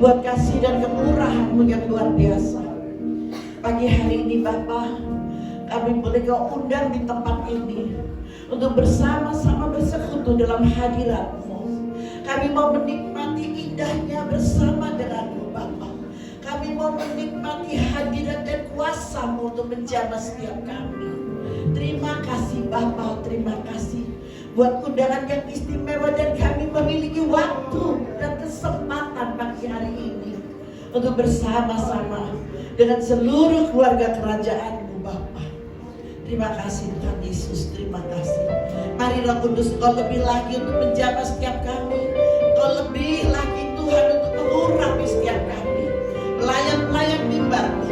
buat kasih dan kemurahan-Mu yang luar biasa. Pagi hari ini Bapa, kami boleh Kau undang di tempat ini untuk bersama-sama bersekutu dalam hadirat-Mu. Kami mau menikmati indahnya bersama dengan-Mu Bapa. Kami mau menikmati hadirat dan kuasa-Mu untuk menjamah setiap kami. Terima kasih Bapa, terima kasih buat undangan yang istimewa, dan kami memiliki waktu dan kesempatan pagi hari ini untuk bersama-sama dengan seluruh keluarga kerajaan-Mu Bapa. Terima kasih Tuhan Yesus, terima kasih. Mari Roh Kudus, Kau lebih lagi untuk menjamah setiap kami. Kau lebih lagi Tuhan untuk mengurapi setiap kami. Pelayan-pelayan mimbar-Mu,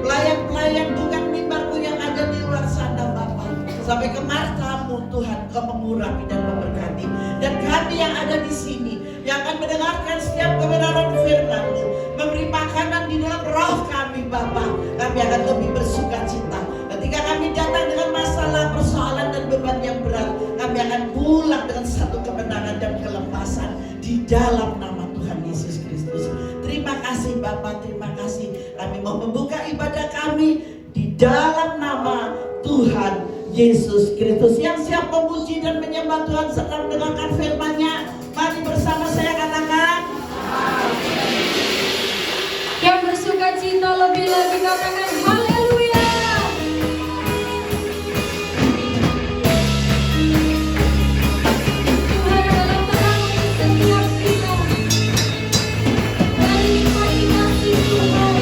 pelayan-pelayan bukan mimbar-Mu yang ada di luar sana Bapa, sampai ke mata-Mu Tuhan Kau mengurapi dan memberkati. Dan kami yang ada di sini yang akan mendengarkan setiap kebenaran firman-Mu, memberi makanan di dalam roh kami Bapa, kami akan lebih bersuka cita. Ketika kami datang dengan masalah, persoalan dan beban yang berat, kami akan pulang dengan satu kemenangan dan kelepasan di dalam nama Tuhan Yesus Kristus. kasih Bapak, terima kasih. Kami mau membuka ibadah kami di dalam nama Tuhan Yesus Kristus. Yang siap memuji dan menyembah Tuhan serta mendengarkan firman-Nya, mari bersama saya katakan amin. Yang bersuka cita lebih lagi katakan haleluya. Tuhan adalah terang untuk setiap kita. Mari nikmati kasih Tuhan.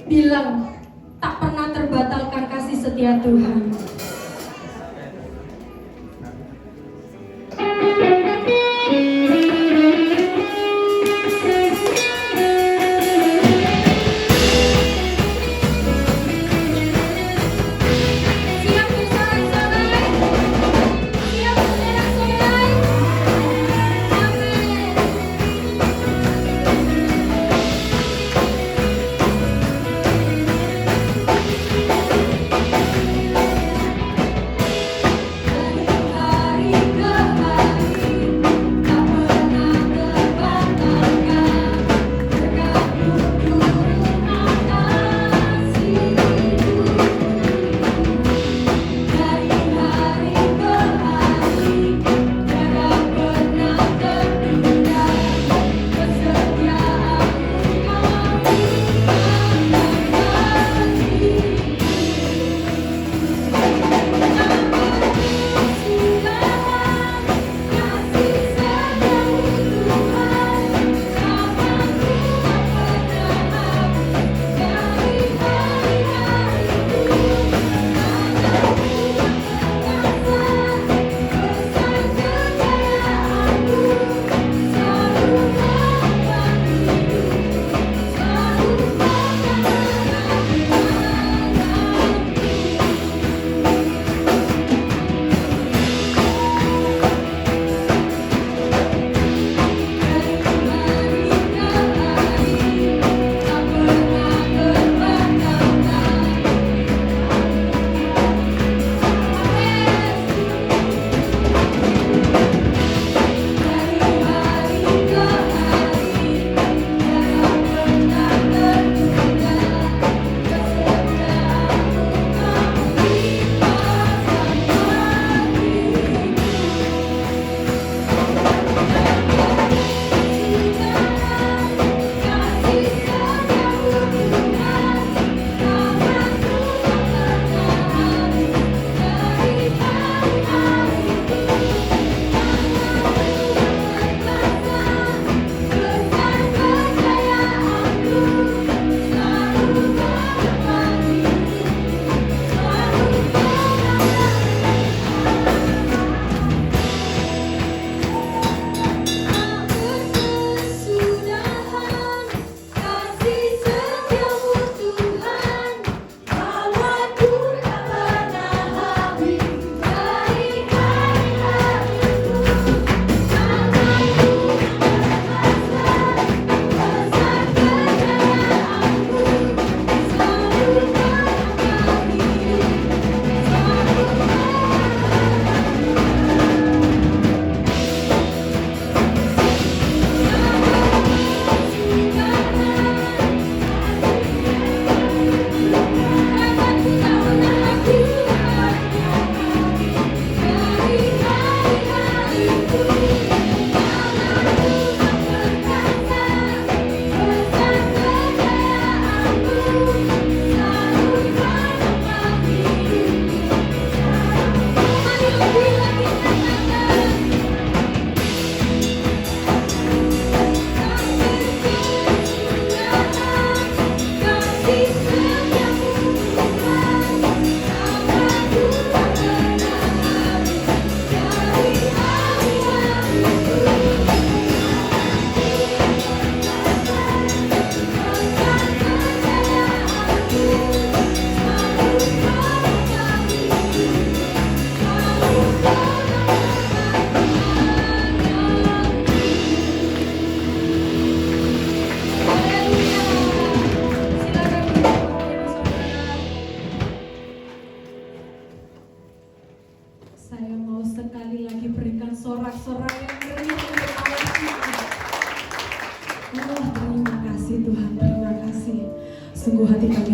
bilang tak pernah terbatalkan kasih setia Tuhan.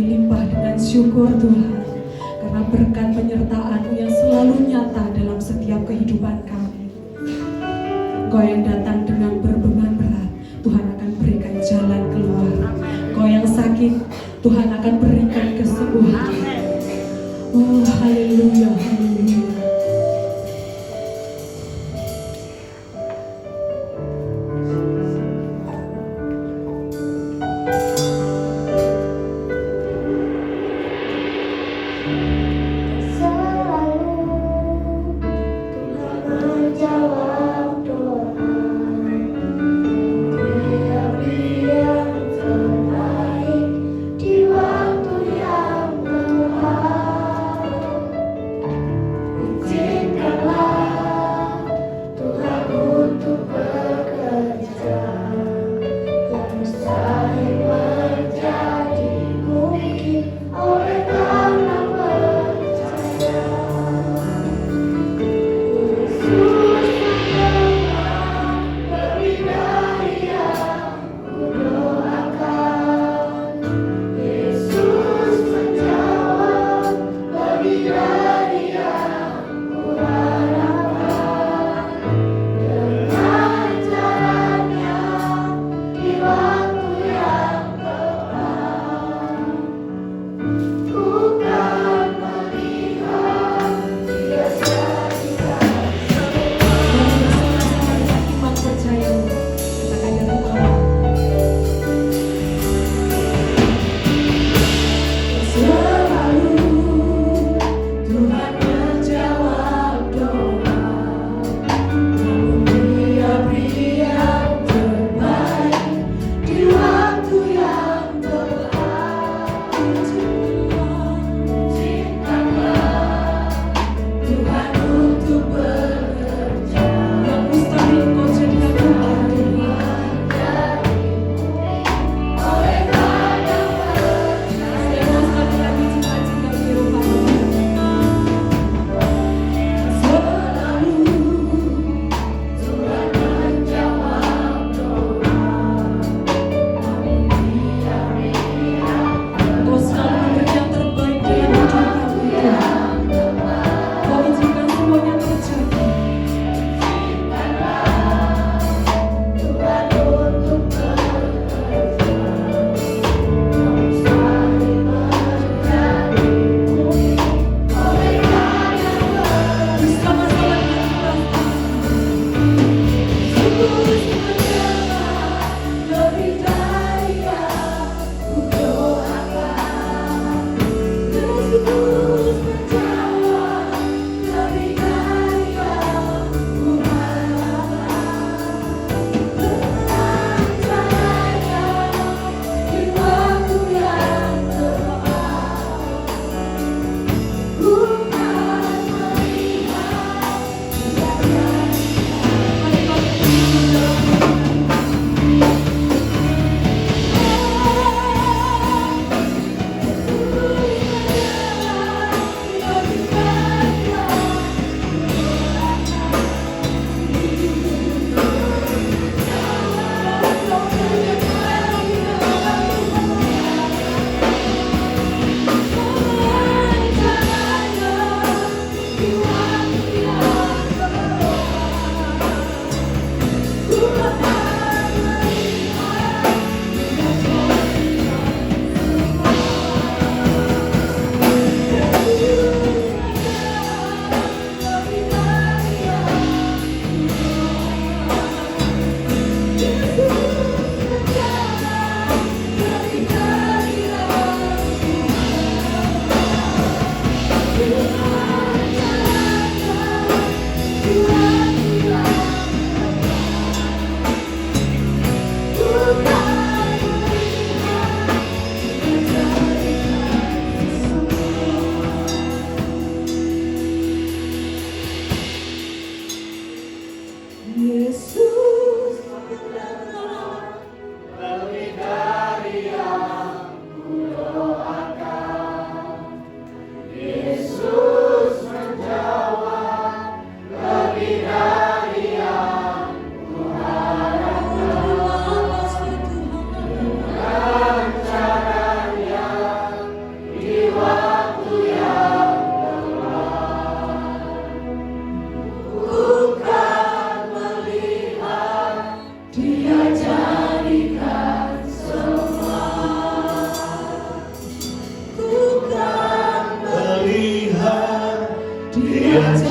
limpah dengan syukur Tuhan, karena berkat penyertaan-Mu yang selalu nyata dalam setiap kehidupan kami. Engkau yang datang dengan berbeban berat, Tuhan akan berikan jalan keluar. Engkau yang sakit, Tuhan akan berikan kesembuhan. Oh, haleluya, haleluya.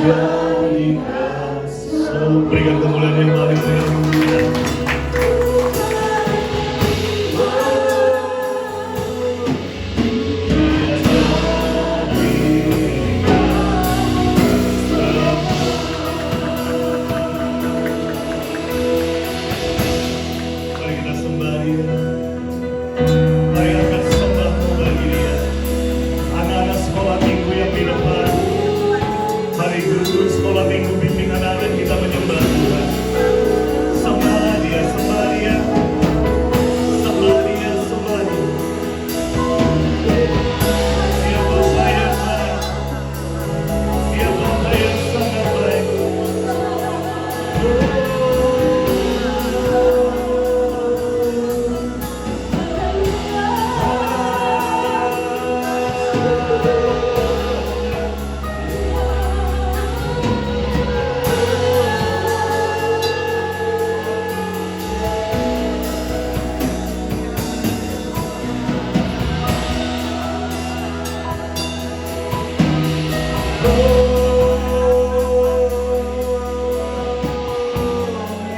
jadikan. Berikan kemuliaan yang paling tinggi. Mari kita sembah Dia. Mari angkat sembahmu bagi Dia. Anak-anak sekolah minggu yang di depan, mari guru sekolah minggu bimbing anak-anak kita menyembah Tuhan. Sembah Dia, sembah Dia, sembah Dia, sembah Dia. Dia Bapa yang baik, Dia Bapa yang sangat baik.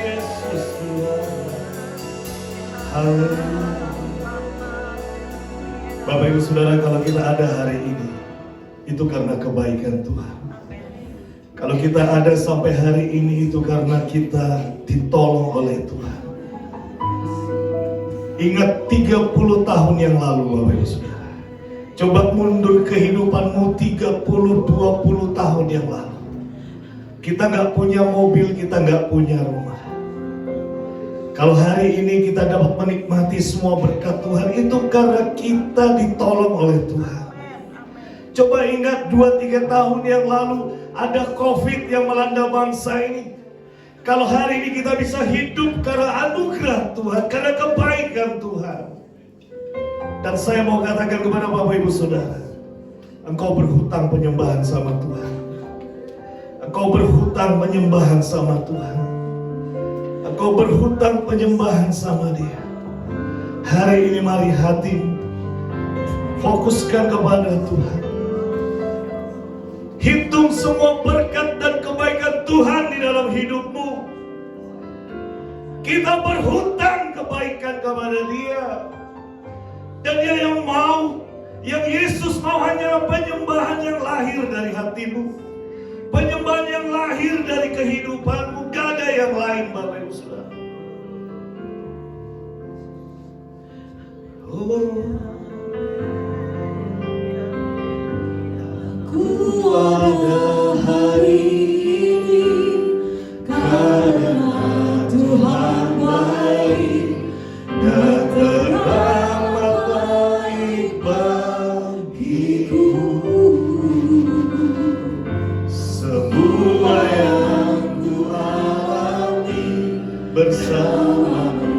Yesus Tuhan. Haleluya. Bapak Ibu Saudara, kalau kita ada hari ini, itu karena kebaikan Tuhan. Kalau kita ada sampai hari ini, itu karena kita ditolong oleh Tuhan. Ingat 30 tahun yang lalu, Bapak Ibu Saudara. Coba mundur kehidupanmu 30-20 tahun yang lalu. Kita nggak punya mobil, kita nggak punya rumah. Kalau hari ini kita dapat menikmati semua berkat Tuhan, itu karena kita ditolong oleh Tuhan. Coba ingat 2-3 tahun yang lalu ada COVID yang melanda bangsa ini. Kalau hari ini kita bisa hidup karena anugerah Tuhan, karena kebaikan Tuhan. Dan saya mau katakan kepada Bapak Ibu Saudara, engkau berhutang penyembahan sama Tuhan. Engkau berhutang penyembahan sama Tuhan. Engkau berhutang penyembahan sama Dia. Hari ini mari hatimu fokuskan kepada Tuhan. Hitung semua berkat dan kebaikan Tuhan di dalam hidupmu. Kita berhutang kebaikan kepada Dia. Dan Dia yang mau, yang Yesus mau hanyalah penyembahan yang lahir dari hatimu. Penyembahan yang lahir dari kehidupanmu. Gak ada yang lain, Bapak Ibu Saudara. Ku ada hari ini karena Tuhan baik dan teramat baik bagiku. Semua yang ku alami bersamamu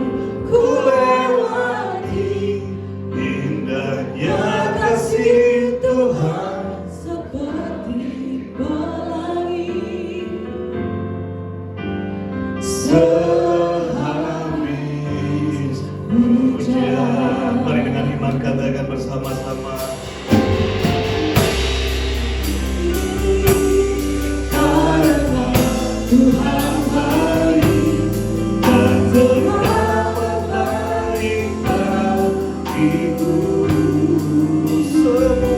ku lewati, indahnya kasih Tuhan seperti pelangi. Sehabis hujan, Mari dengan iman katakan bersama-sama. karena Tuhan baik dan teramat baik bagiku. Semua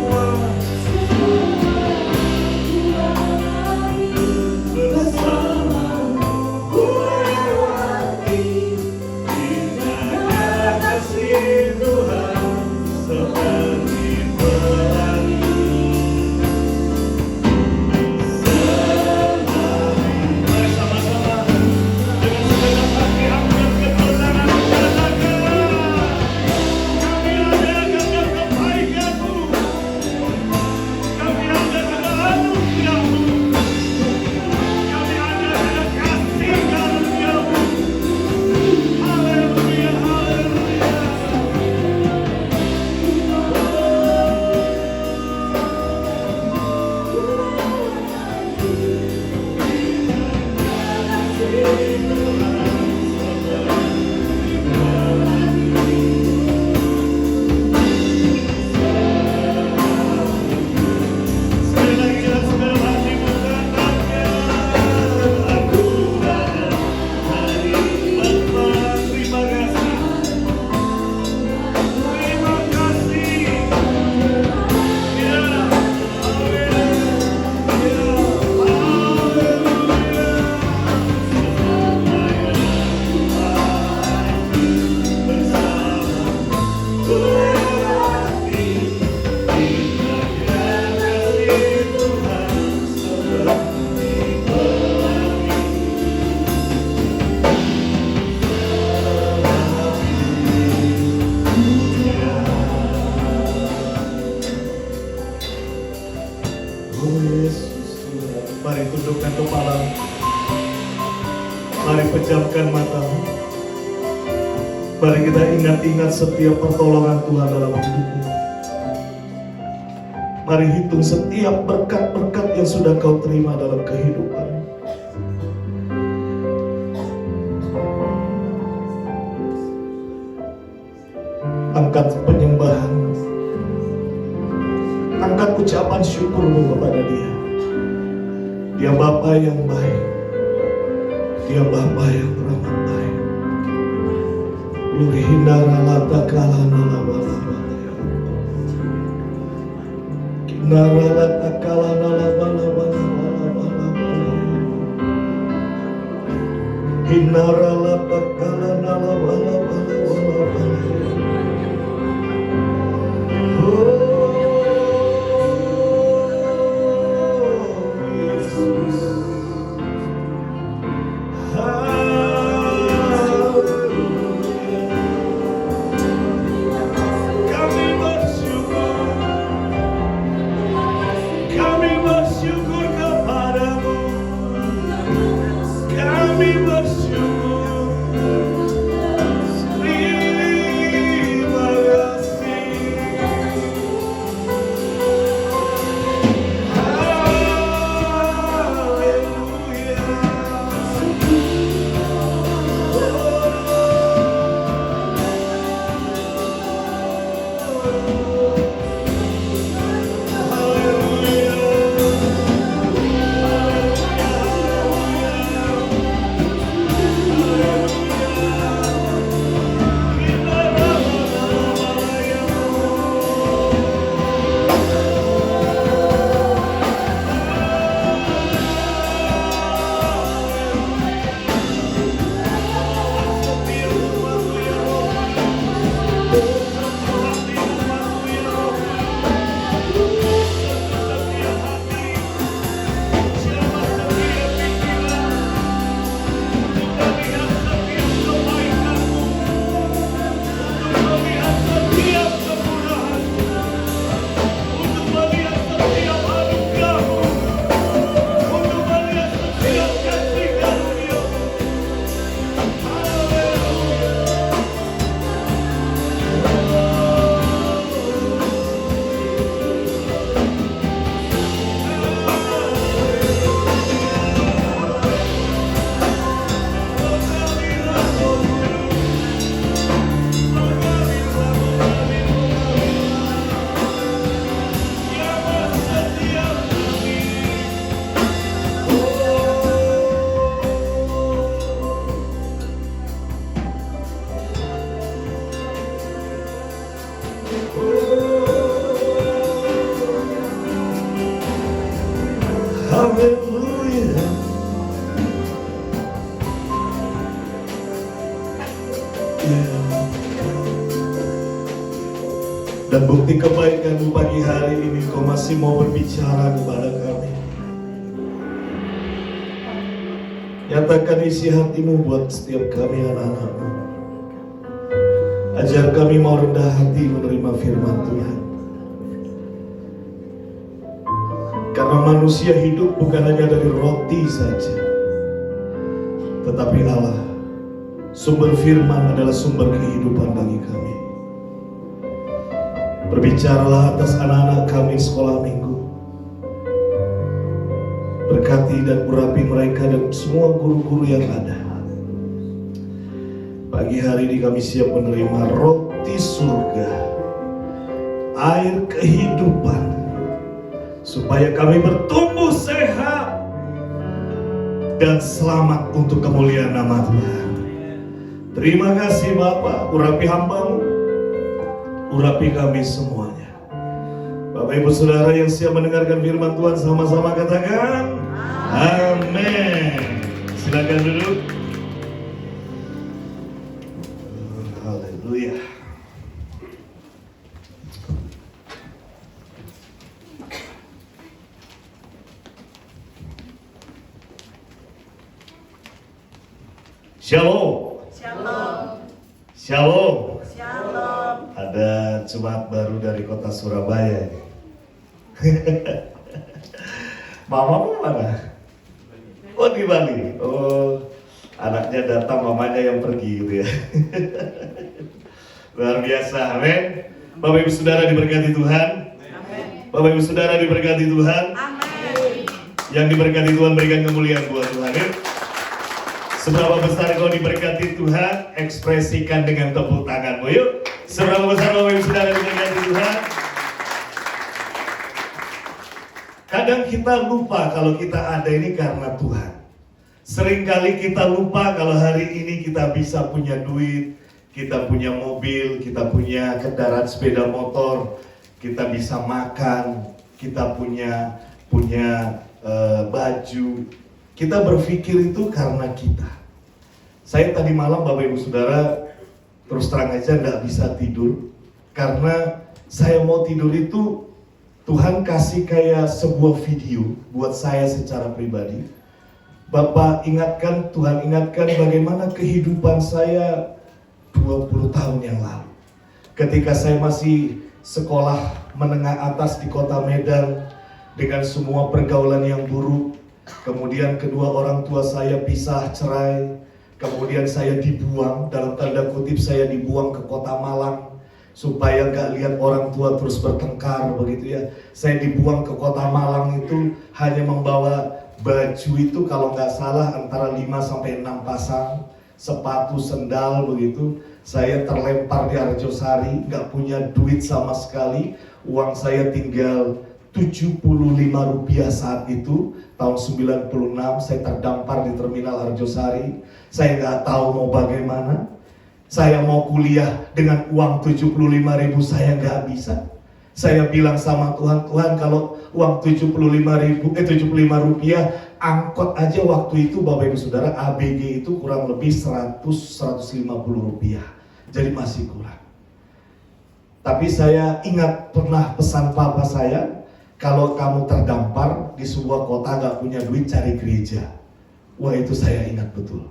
Yesus Tuhan. Mari tundukkan kepala. Mari pejamkan matamu. Mari kita ingat-ingat setiap pertolongan Tuhan dalam hidupmu. Mari hitung setiap berkat-berkat yang sudah kau terima dalam kehidupan. Angkat penyembahan, angkat ucapan syukurmu kepada Dia. Dia Bapa yang baik, Dia Bapa yang teramat baik. Lurihindara lata kalana lama lama, kinara lata kalana lama lama lama lama lama, hinara lata kalana lama lama lama lama. Haleluya. Dan bukti kebaikan-Mu pagi hari ini, Kau masih mau berbicara kepada kami. Nyatakan isi hati-Mu buat setiap kami anak-anak-Mu. Ajar kami mau rendah hati menerima firman Tuhan. Karena manusia hidup bukan hanya dari roti saja, tetapi Allah, sumber firman adalah sumber kehidupan bagi kami. Berbicaralah atas anak-anak kami sekolah minggu. Berkati dan urapi mereka dan semua guru-guru yang ada. Pagi hari ini kami siap menerima roti surga, air kehidupan, supaya kami bertumbuh sehat dan selamat untuk kemuliaan nama Tuhan. Terima kasih Bapa, urapi hamba-Mu, urapi kami semuanya. Bapak Ibu Saudara yang siap mendengarkan firman Tuhan, sama-sama katakan amin. Silakan duduk. Haleluya. Shalom. Shalom. Shalom. Shalom. Ada jemaat baru dari kota Surabaya. Mamamu mana? Oh di Bali. Oh anaknya datang, mamanya yang pergi gitu ya. Luar biasa, amin. Bapak Ibu Saudara diberkati Tuhan. Bapak Ibu Saudara diberkati Tuhan. Yang diberkati Tuhan berikan kemuliaan buat Tuhan. Ya? Seberapa besar kau diberkati Tuhan, ekspresikan dengan tepuk tanganmu. Yuk, seberapa besar Bapak Ibu Saudara diberkati Tuhan. Kadang kita lupa kalau kita ada ini karena Tuhan. Seringkali kita lupa kalau hari ini kita bisa punya duit, kita punya mobil, kita punya kendaraan sepeda motor, kita bisa makan, kita punya baju. Kita berpikir itu karena kita. Saya tadi malam Bapak Ibu Saudara terus terang aja nggak bisa tidur karena saya mau tidur itu Tuhan kasih kayak sebuah video buat saya secara pribadi. Bapak ingatkan, Tuhan ingatkan bagaimana kehidupan saya 20 tahun yang lalu. Ketika saya masih sekolah menengah atas di kota Medan dengan semua pergaulan yang buruk. Kemudian kedua orang tua saya pisah cerai. Kemudian saya dibuang, dalam tanda kutip saya dibuang ke kota Malang supaya gak lihat orang tua terus bertengkar begitu ya. Saya dibuang ke kota Malang itu hanya membawa baju itu kalau nggak salah antara 5-6 pasang, sepatu, sendal begitu. Saya terlempar di Arjosari, nggak punya duit sama sekali. Uang saya tinggal Rp75 saat itu, tahun 96 saya terdampar di terminal Arjosari. Saya nggak tahu mau bagaimana. Saya mau kuliah dengan uang 75.000 saya nggak bisa. Saya bilang sama Tuhan, Tuhan kalau uang 75 rupiah, angkot aja waktu itu Bapak Ibu Saudara ABG itu kurang lebih 100-150 rupiah. Jadi masih kurang. Tapi saya ingat pernah pesan papa saya, kalau kamu terdampar di sebuah kota gak punya duit, cari gereja. Wah itu saya ingat betul.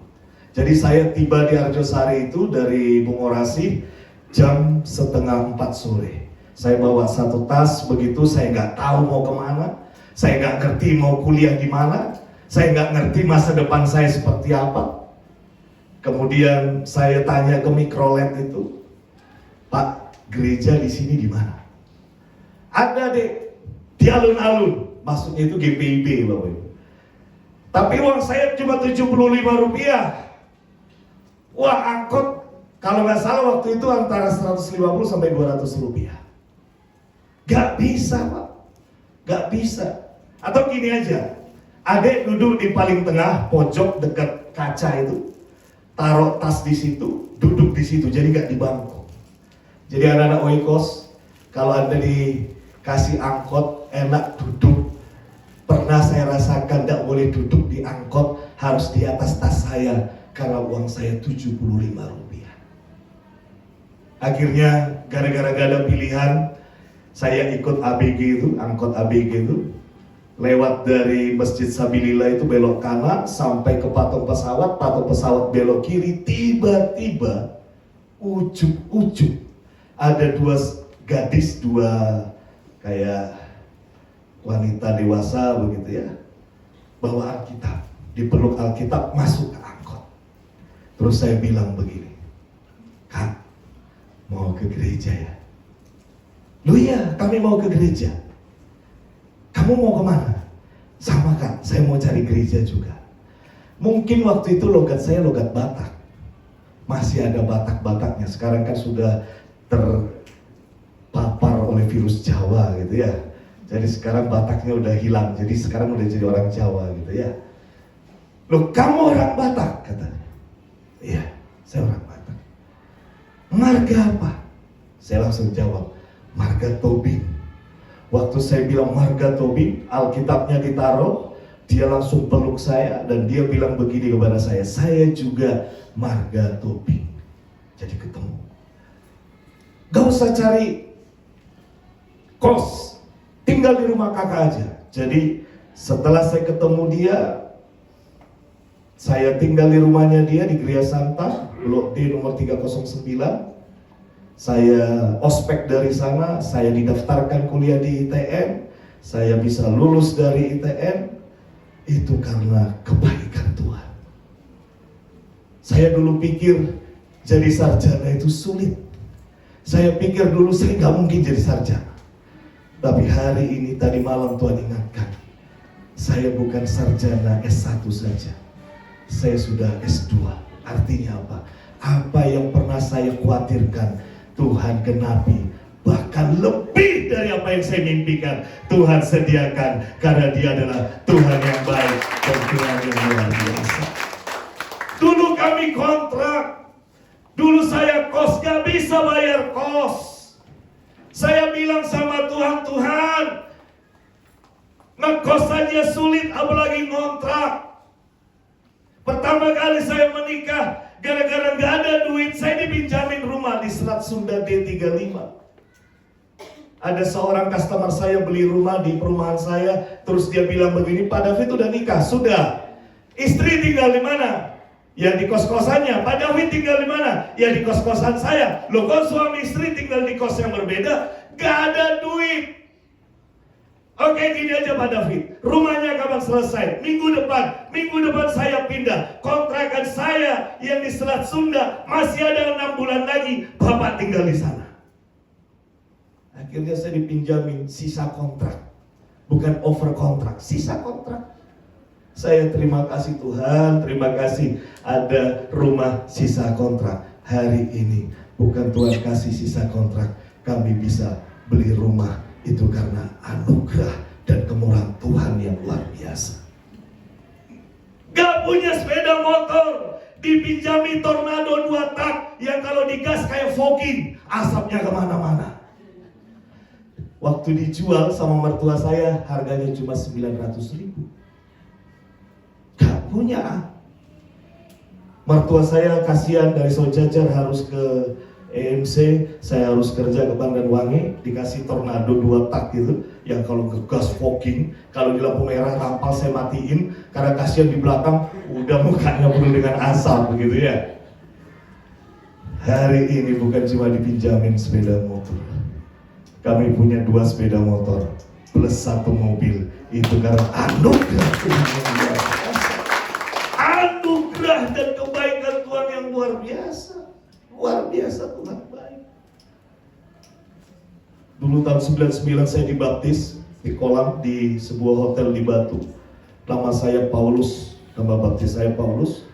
Jadi saya tiba di Arjosari itu dari Bungorasi jam 3:30 sore. Saya bawa satu tas, begitu saya nggak tahu mau kemana. Saya nggak ngerti mau kuliah di mana. Saya nggak ngerti masa depan saya seperti apa. Kemudian saya tanya ke mikrolet itu, Pak, gereja di sini di mana? Ada deh, di alun-alun. Maksudnya itu GPIB Bapak Ibu. Tapi uang saya cuma Rp75. Wah angkot kalau nggak salah waktu itu antara 150 sampai 200 rupiah. Gak bisa Pak, gak bisa. Atau gini aja, adek duduk di paling tengah pojok dekat kaca itu, taruh tas di situ, duduk di situ, jadi gak di bangku. Jadi anak-anak oikos, kalau Anda dikasih angkot enak duduk. Pernah saya rasakan gak boleh duduk di angkot, harus di atas tas saya karena uang saya Rp75. Akhirnya gara-gara gak ada pilihan, saya ikut ABG itu, angkot ABG itu, lewat dari Masjid Sabilillah itu belok kanan sampai ke patung pesawat belok kiri. Tiba-tiba ujung-ujung ada dua gadis, dua kayak wanita dewasa begitu ya, bawa Alkitab, dipeluk Alkitab, masuk ke angkot. Terus saya bilang begini, Kak, mau ke gereja ya? Loh iya, kami mau ke gereja. Kamu mau kemana? Sama Kak, saya mau cari gereja juga. Mungkin waktu itu logat saya logat Batak. Masih ada Batak-Bataknya. Sekarang kan sudah terpapar oleh virus Jawa gitu ya. Jadi sekarang Bataknya udah hilang. Jadi sekarang udah jadi orang Jawa gitu ya. Loh kamu orang Batak? Katanya. Iya, saya orang Batak. Marga apa? Saya langsung jawab, marga Tobing. Waktu saya bilang marga Tobing, Alkitabnya ditaruh, dia langsung peluk saya dan dia bilang begini kepada saya juga marga Tobing. Jadi ketemu. Gak usah cari kos, tinggal di rumah kakak aja. Jadi setelah saya ketemu dia, saya tinggal di rumahnya dia di Gria Santa, Blok D nomor 309. Saya ospek dari sana, saya didaftarkan kuliah di ITN, Saya bisa lulus dari ITN, itu karena kebaikan Tuhan. Saya dulu pikir jadi sarjana itu sulit. Saya pikir dulu saya gak mungkin jadi sarjana. Tapi hari ini tadi malam Tuhan ingatkan, saya bukan sarjana S1 saja, saya sudah S2. Artinya apa? Apa yang pernah saya khawatirkan, Tuhan genapi. Bahkan lebih dari apa yang saya mimpikan, Tuhan sediakan. Karena Dia adalah Tuhan yang baik dan Tuhan yang luar biasa. Dulu kami kontrak, dulu saya kos, gak bisa bayar kos. Saya bilang sama Tuhan, Tuhan, ngekos saja sulit, apalagi ngontrak. Pertama kali saya menikah, gara-gara gak ada duit, saya dipinjamin rumah di Selat Sunda D35. Ada seorang customer saya beli rumah di perumahan saya, terus dia bilang begini, Pak David udah nikah? Sudah. Istri tinggal di mana? Ya di kos-kosannya. Pak David tinggal di mana? Ya di kos-kosan saya. Loh kok suami istri tinggal di kos yang berbeda? Gak ada duit. Oke, gini aja Pak David, rumahnya kapan selesai? Minggu depan saya pindah. Kontrakan saya yang di Selat Sunda masih ada 6 bulan lagi, Bapak tinggal di sana. Akhirnya saya dipinjamin sisa kontrak, bukan over kontrak, sisa kontrak. Saya terima kasih Tuhan, terima kasih ada rumah sisa kontrak. Hari ini bukan Tuhan kasih sisa kontrak, kami bisa beli rumah. Itu karena anugerah dan kemurahan Tuhan yang luar biasa. Gak punya sepeda motor, dipinjami Tornado 2 tak yang kalau digas kayak fogging, asapnya kemana-mana. Waktu dijual sama mertua saya, harganya cuma 900.000. Gak punya. Mertua saya kasihan, dari Sojajar harus ke EMC, saya harus kerja ke Bandarwangi, dikasih Tornado 2 tak gitu, yang kalau ngegas fogging, kalau di lampu merah rampal saya matiin, karena kasihan di belakang udah mukanya penuh dengan asap begitu ya. Hari ini bukan cuma dipinjamin sepeda motor, kami punya 2 sepeda motor plus 1 mobil. Itu karena anugerah Tuhan yang luar biasa, anugerah dan kebaikan Tuhan yang luar biasa. Luar biasa, Tuhan baik. Dulu tahun 99 saya dibaptis di kolam di sebuah hotel di Batu. Nama saya Paulus, nama baptis saya Paulus.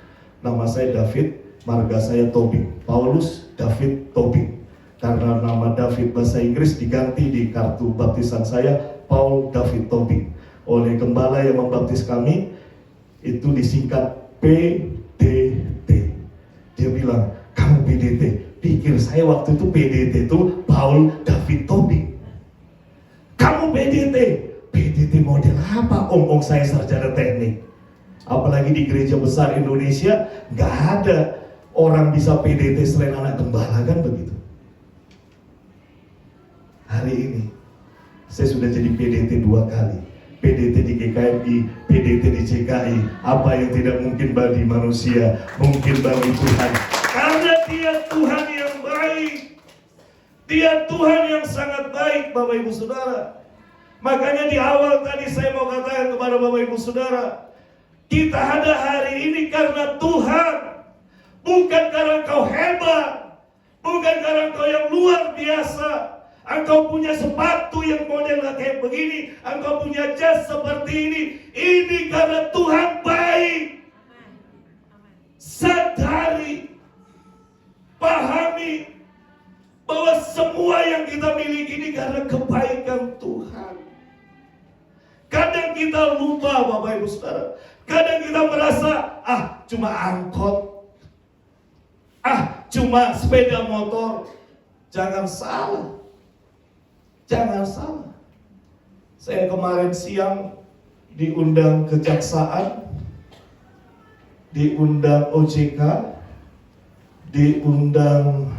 Nama saya David, marga saya Tobing. Paulus David Tobing. Karena nama David bahasa Inggris diganti di kartu baptisan saya Paul David Tobing. Oleh gembala yang membaptis kami, itu disingkat PDT. Dia bilang, kamu PDT. Pikir saya waktu itu PDT itu Paul David Tobing. Kamu PDT. PDT model apa? Om saya sarjana teknik. Apalagi di gereja besar Indonesia, gak ada orang bisa PDT selain anak gembala, kan begitu. Hari ini saya sudah jadi PDT 2 kali. PDT di GKMI, PDT di CKI. Apa yang tidak mungkin bagi manusia, mungkin bagi Tuhan. Karena Dia Tuhan yang baik. Dia Tuhan yang sangat baik, Bapak Ibu Saudara. Makanya di awal tadi saya mau katakan kepada Bapak Ibu Saudara, kita ada hari ini karena Tuhan. Bukan karena engkau hebat, bukan karena engkau yang luar biasa. Engkau punya sepatu yang model kayak begini, engkau punya jas seperti ini. Ini karena Tuhan baik. Sadari, pahami bahwa semua yang kita miliki ini karena kebaikan Tuhan. Kadang kita lupa, Bapak Ibu Saudara. Kadang kita merasa, cuma angkot, cuma sepeda motor. Jangan salah. Jangan salah. Saya kemarin siang diundang kejaksaan, diundang OJK, diundang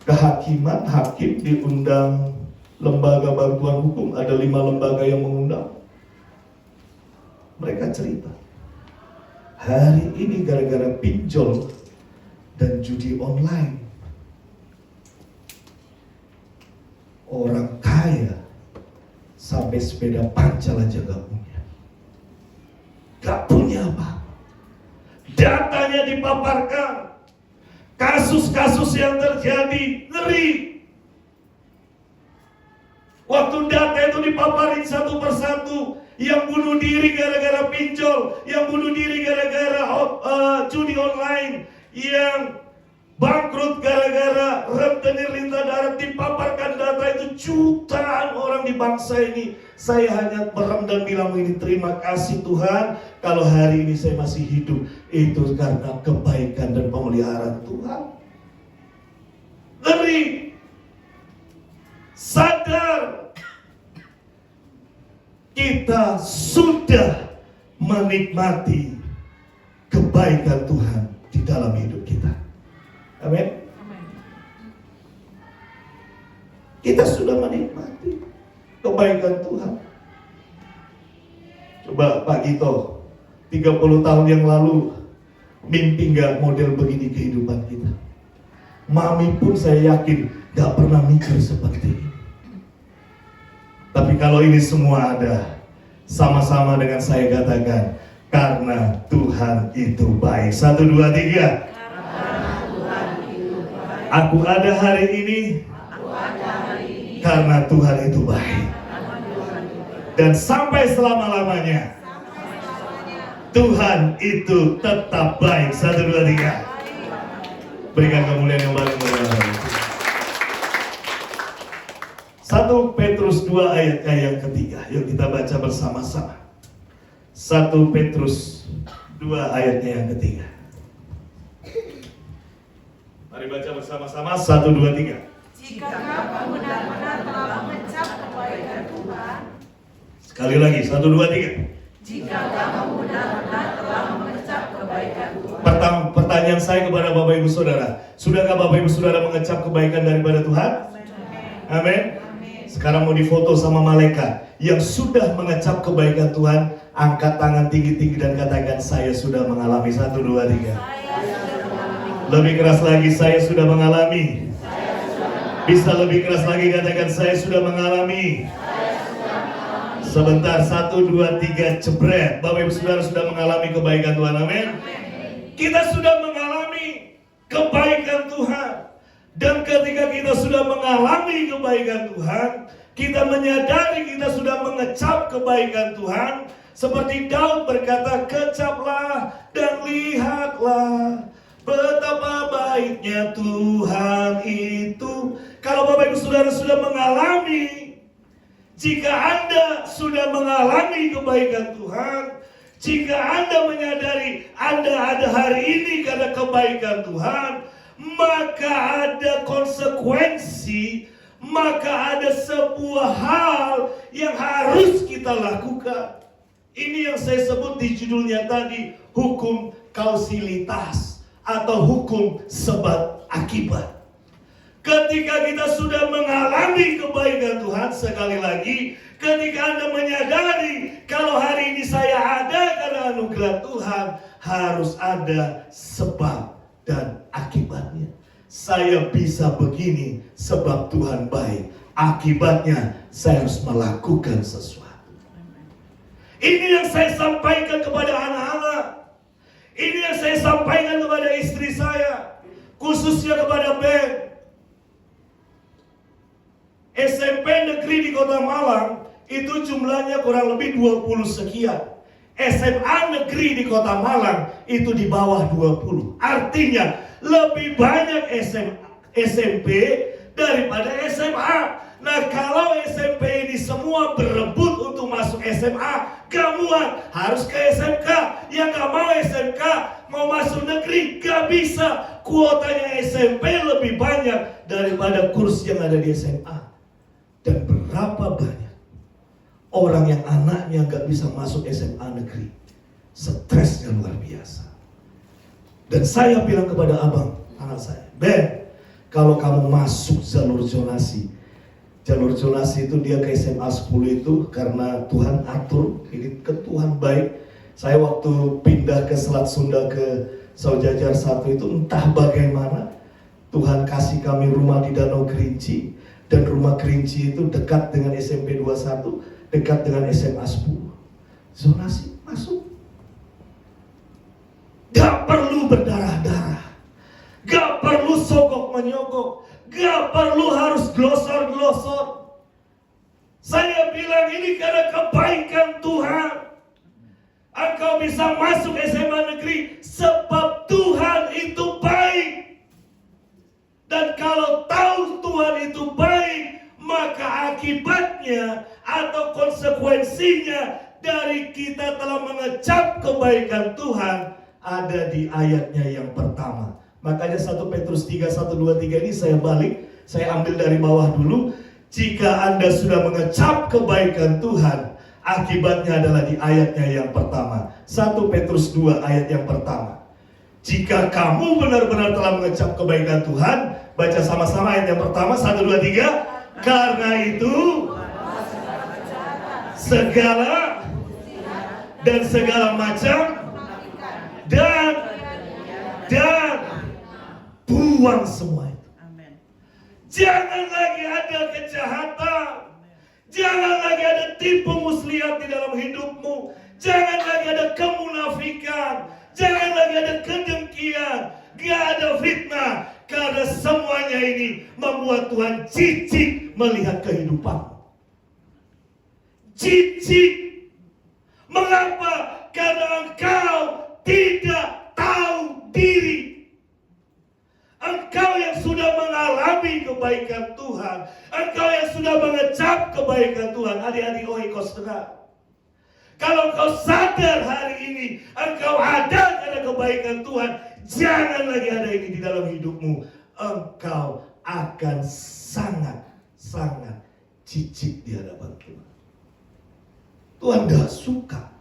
kehakiman, hakim, diundang lembaga bantuan hukum. Ada 5 lembaga yang mengundang. Mereka cerita, hari ini gara-gara pinjol dan judi online, orang kaya sampai sepeda pancal aja gak punya. Gak punya apa. Datanya dipaparkan, kasus-kasus yang terjadi, ngeri. Waktu data itu dipaparin satu persatu, yang bunuh diri gara-gara pinjol, yang bunuh diri gara-gara judi online, yang bangkrut gara-gara rentenir lintah darat, dipaparkan data itu jutaan orang di bangsa ini. Saya hanya merem dan bilang ini, terima kasih Tuhan, kalau hari ini saya masih hidup, itu karena kebaikan dan pemeliharaan Tuhan. Ngeri. Sadar kita sudah menikmati kebaikan Tuhan di dalam hidup kita. Amin. Kita sudah menikmati kebaikan Tuhan. Coba Pak Gito, 30 tahun yang lalu mimpi nggak model begini kehidupan kita. Mami pun saya yakin gak pernah mikir seperti ini. Tapi kalau ini semua ada, sama-sama dengan saya katakan, karena Tuhan itu baik. 1, 2, 3. Aku ada hari ini karena Tuhan itu baik. Dan sampai selama-lamanya Tuhan itu tetap baik. 1, 2, 3. Berikan kemuliaan yang baru kepada Tuhan. 1 Petrus 2 ayatnya yang ketiga. Yuk kita baca bersama-sama. 1 Petrus 2 ayatnya yang ketiga. Mari baca bersama-sama. 1, 2, 3. Jika kamu benar-benar telah mengecap kebaikan Tuhan. Sekali lagi. 1, 2, 3. Jika kamu benar-benar telah mengecap kebaikan Tuhan. Pertanyaan saya kepada Bapak Ibu Saudara, sudahkah Bapak Ibu Saudara mengecap kebaikan daripada Tuhan? Amin. Sekarang mau difoto sama malaikat yang sudah mengecap kebaikan Tuhan. Angkat tangan tinggi-tinggi dan katakan, saya sudah mengalami. 1, 2, 3. Lebih keras lagi, saya sudah mengalami. Bisa lebih keras lagi, katakan, saya sudah mengalami. Sebentar, 1, 2, 3, jebret. Bapak Ibu Saudara sudah mengalami kebaikan Tuhan. Amin. Kita sudah mengalami kebaikan Tuhan. Dan ketika kita sudah mengalami kebaikan Tuhan, kita menyadari kita sudah mengecap kebaikan Tuhan. Seperti Daud berkata, kecaplah dan lihatlah betapa baiknya Tuhan itu. Kalau Bapak Ibu Saudara sudah mengalami, jika Anda sudah mengalami kebaikan Tuhan, jika Anda menyadari Anda ada hari ini karena kebaikan Tuhan, maka ada konsekuensi, maka ada sebuah hal yang harus kita lakukan. Ini yang saya sebut di judulnya tadi, hukum kausalitas atau hukum sebab akibat. Ketika kita sudah mengalami kebaikan Tuhan, sekali lagi, ketika Anda menyadari kalau hari ini saya ada karena anugerah Tuhan, harus ada sebab dan akibatnya. Saya bisa begini sebab Tuhan baik. Akibatnya saya harus melakukan sesuatu. Ini yang saya sampaikan kepada anak-anak. Ini yang saya sampaikan kepada istri saya, khususnya kepada Ben. SMP negeri di Kota Malang itu jumlahnya kurang lebih 20 sekian. SMA negeri di Kota Malang itu di bawah 20. Artinya lebih banyak SMP daripada SMA. Nah, kalau SMP ini semua berebut untuk masuk SMA, gak muat, harus ke SMK. Yang gak mau SMK, mau masuk negeri, gak bisa. Kuotanya SMP lebih banyak daripada kursi yang ada di SMA. Dan berapa banyak orang yang anaknya gak bisa masuk SMA negeri. Stresnya luar biasa. Dan saya bilang kepada abang, anak saya, Ben, kalau kamu masuk jalur zonasi itu dia ke SMA 10 itu karena Tuhan atur, ini ke Tuhan baik. Saya waktu pindah ke Selat Sunda ke Saujajar 1 itu entah bagaimana Tuhan kasih kami rumah di Danau Kerinci. Dan rumah Kerinci itu dekat dengan SMP 21, dekat dengan SMA 10. Zonasi masuk. Gak perlu berdarah-darah, gak perlu sogok menyogok, gak perlu harus glosor-glosor. Saya bilang ini karena kebaikan Tuhan. Engkau bisa masuk SMA negeri sebab Tuhan itu baik. Dan kalau tahu Tuhan itu baik, maka akibatnya atau konsekuensinya dari kita telah mengecap kebaikan Tuhan ada di ayatnya yang pertama. Makanya 1 Petrus 3, 1, 2, 3 ini saya balik, saya ambil dari bawah dulu. Jika Anda sudah mengecap kebaikan Tuhan, akibatnya adalah di ayatnya yang pertama. 1 Petrus 2 ayat yang pertama. Jika kamu benar-benar telah mengecap kebaikan Tuhan, baca sama-sama ayat yang pertama, 1, 2, 3. Karena itu, segala dan segala macam dan buang semua itu. Jangan lagi ada kejahatan. Jangan lagi ada tipu muslihat di dalam hidupmu. Jangan lagi ada kemunafikan. Jangan lagi ada kedengkian. Gak ada fitnah. Karena semuanya ini membuat Tuhan jijik melihat kehidupan. Jijik. Mengapa? Karena engkau tidak tahu diri. Engkau yang sudah mengalami kebaikan Tuhan, engkau yang sudah mengecap kebaikan Tuhan, adik-adik Oikos dengar. Kalau engkau sadar hari ini, engkau ada karena kebaikan Tuhan, jangan lagi ada ini di dalam hidupmu. Engkau akan sangat jijik di hadapan Tuhan. Tuhan gak suka.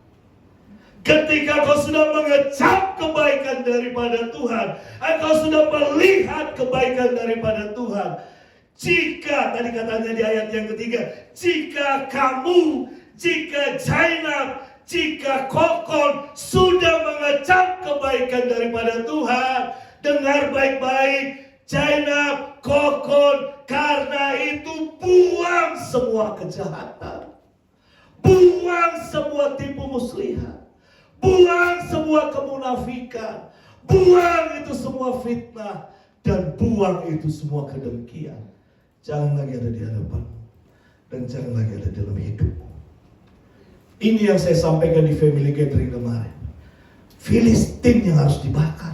Ketika kau sudah mengecap kebaikan daripada Tuhan, engkau sudah melihat kebaikan daripada Tuhan. Jika, tadi katanya di ayat yang ketiga, jika kamu, jika Zainab, jika Kokon sudah mengecap kebaikan daripada Tuhan, dengar baik-baik, Zainab, Kokon, karena itu buang semua kejahatan. Buang semua tipu muslihat. Buang semua kemunafikan, buang itu semua fitnah, dan buang itu semua kedengkian. Jangan lagi ada di hadapanmu, dan jangan lagi ada dalam hidupmu. Ini yang saya sampaikan di family gathering kemarin. Filistin yang harus dibakar,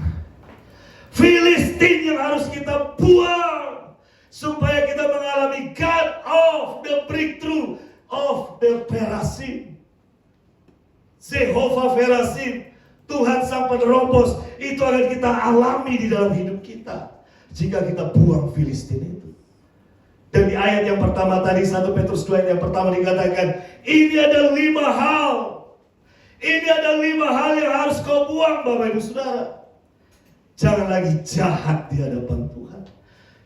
Filistin yang harus kita buang, supaya kita mengalami God of the breakthrough of the Perasim. Jehovah Perasim, Tuhan sang penerobos, itu akan kita alami di dalam hidup kita jika kita buang Filistin itu. Dan di ayat yang pertama tadi, 1 Petrus 2 ayat yang pertama dikatakan, ini ada 5 hal. Ini ada 5 hal yang harus kau buang, Bapak Ibu Saudara. Jangan lagi jahat di hadapan Tuhan.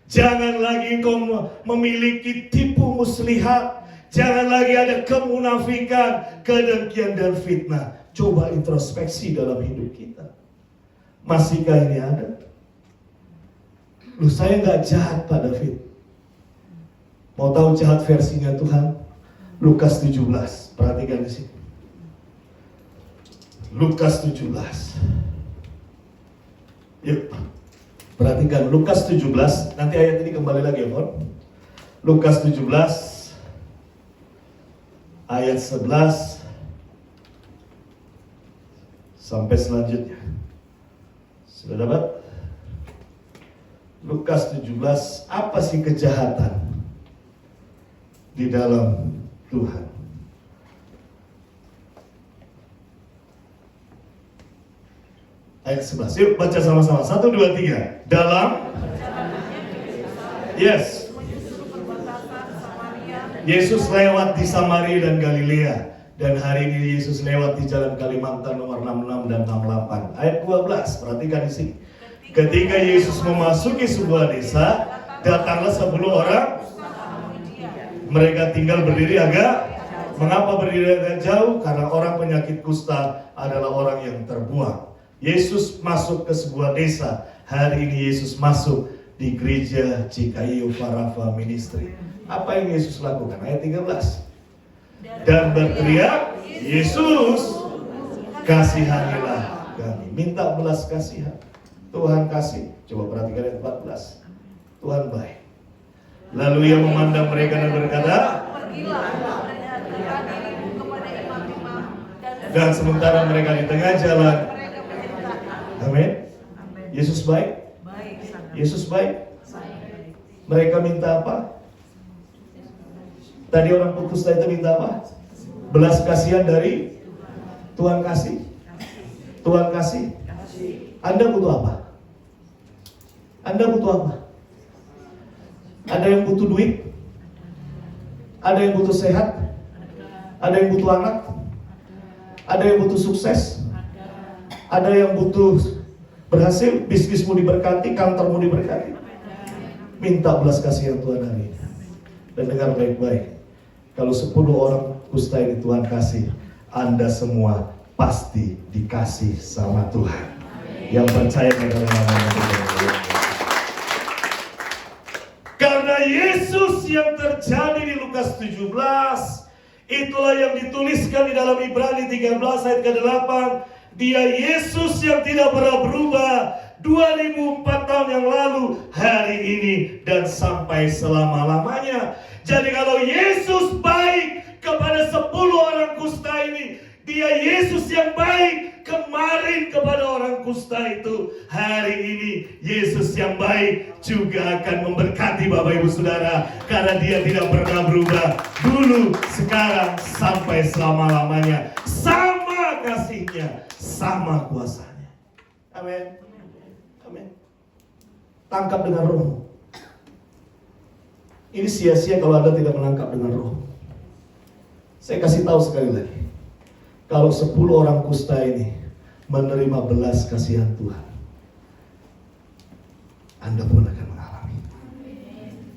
Jangan lagi kau memiliki tipu muslihat. Jangan lagi ada kemunafikan, kedengkian dan fitnah. Coba introspeksi dalam hidup kita. Masihkah ini ada? Loh, saya nggak jahat Pak David. Mau tahu jahat versinya Tuhan? Lukas 17. Perhatikan di sini. Lukas 17. Yuk. Perhatikan Lukas 17. Nanti ayat ini kembali lagi ya, Mon. Lukas 17. Ayat 11 sampai selanjutnya. Sudah dapat? Lukas 17, apa sih kejahatan di dalam Tuhan? Ayat 11, yuk baca sama-sama. 1, 2, 3. Dalam Yes. Yesus lewat di Samaria dan Galilea. Dan hari ini Yesus lewat di Jalan Kalimantan nomor 66 dan 68. Ayat 12, perhatikan di sini. Ketika Yesus memasuki sebuah desa, datanglah 10 orang. Mereka tinggal berdiri agak. Mengapa berdiri agak jauh? Karena orang penyakit kusta adalah orang yang terbuang. Yesus masuk ke sebuah desa. Hari ini Yesus masuk di gereja GKI Farafa Ministry. Apa yang Yesus lakukan? Ayat 13. Dan berteriak, Yesus, kasihanilah kami. Minta belas kasihan. Tuhan kasih. Coba perhatikan ayat 14. Tuhan baik. Lalu ia memandang mereka dan berkata, Pergilah, percayakan dirimu kepada imam-imam dan sementara mereka di tengah jalan. mereka menceritakan. Amin. Yesus baik. Yesus baik. Mereka minta apa? Tadi orang putus tadi itu minta apa? Belas kasihan dari Tuhan kasih. Tuhan kasih. Anda butuh apa? Anda butuh apa? Ada yang butuh duit? Ada yang butuh sehat? Ada yang butuh anak? Ada yang butuh sukses? Ada yang butuh berhasil? Bisnismu diberkati, kantormu diberkati? Minta belas kasihan Tuhan hari ini. Dan dengar baik-baik. Kalau 10 orang kusta ini Tuhan kasih, Anda semua pasti dikasih sama Tuhan. Yang percaya kepada namanya Tuhan. Karena Yesus yang terjadi di Lukas 17, itulah yang dituliskan di dalam Ibrani 13 ayat ke-8. Dia Yesus yang tidak pernah berubah 2004 tahun yang lalu, hari ini, dan sampai selama-lamanya. Jadi kalau Yesus baik kepada 10 orang kusta ini, Dia Yesus yang baik kemarin kepada orang kusta itu, hari ini Yesus yang baik juga akan memberkati Bapak Ibu Saudara, karena Dia tidak pernah berubah, dulu, sekarang, sampai selama-lamanya. Sama kasihnya, sama kuasanya. Amin. Amin. Tangkap dengan roh. Ini sia-sia kalau Anda tidak menangkap dengan roh. Saya kasih tahu sekali lagi. Kalau 10 orang kusta ini menerima belas kasihan Tuhan, Anda pun akan mengalami.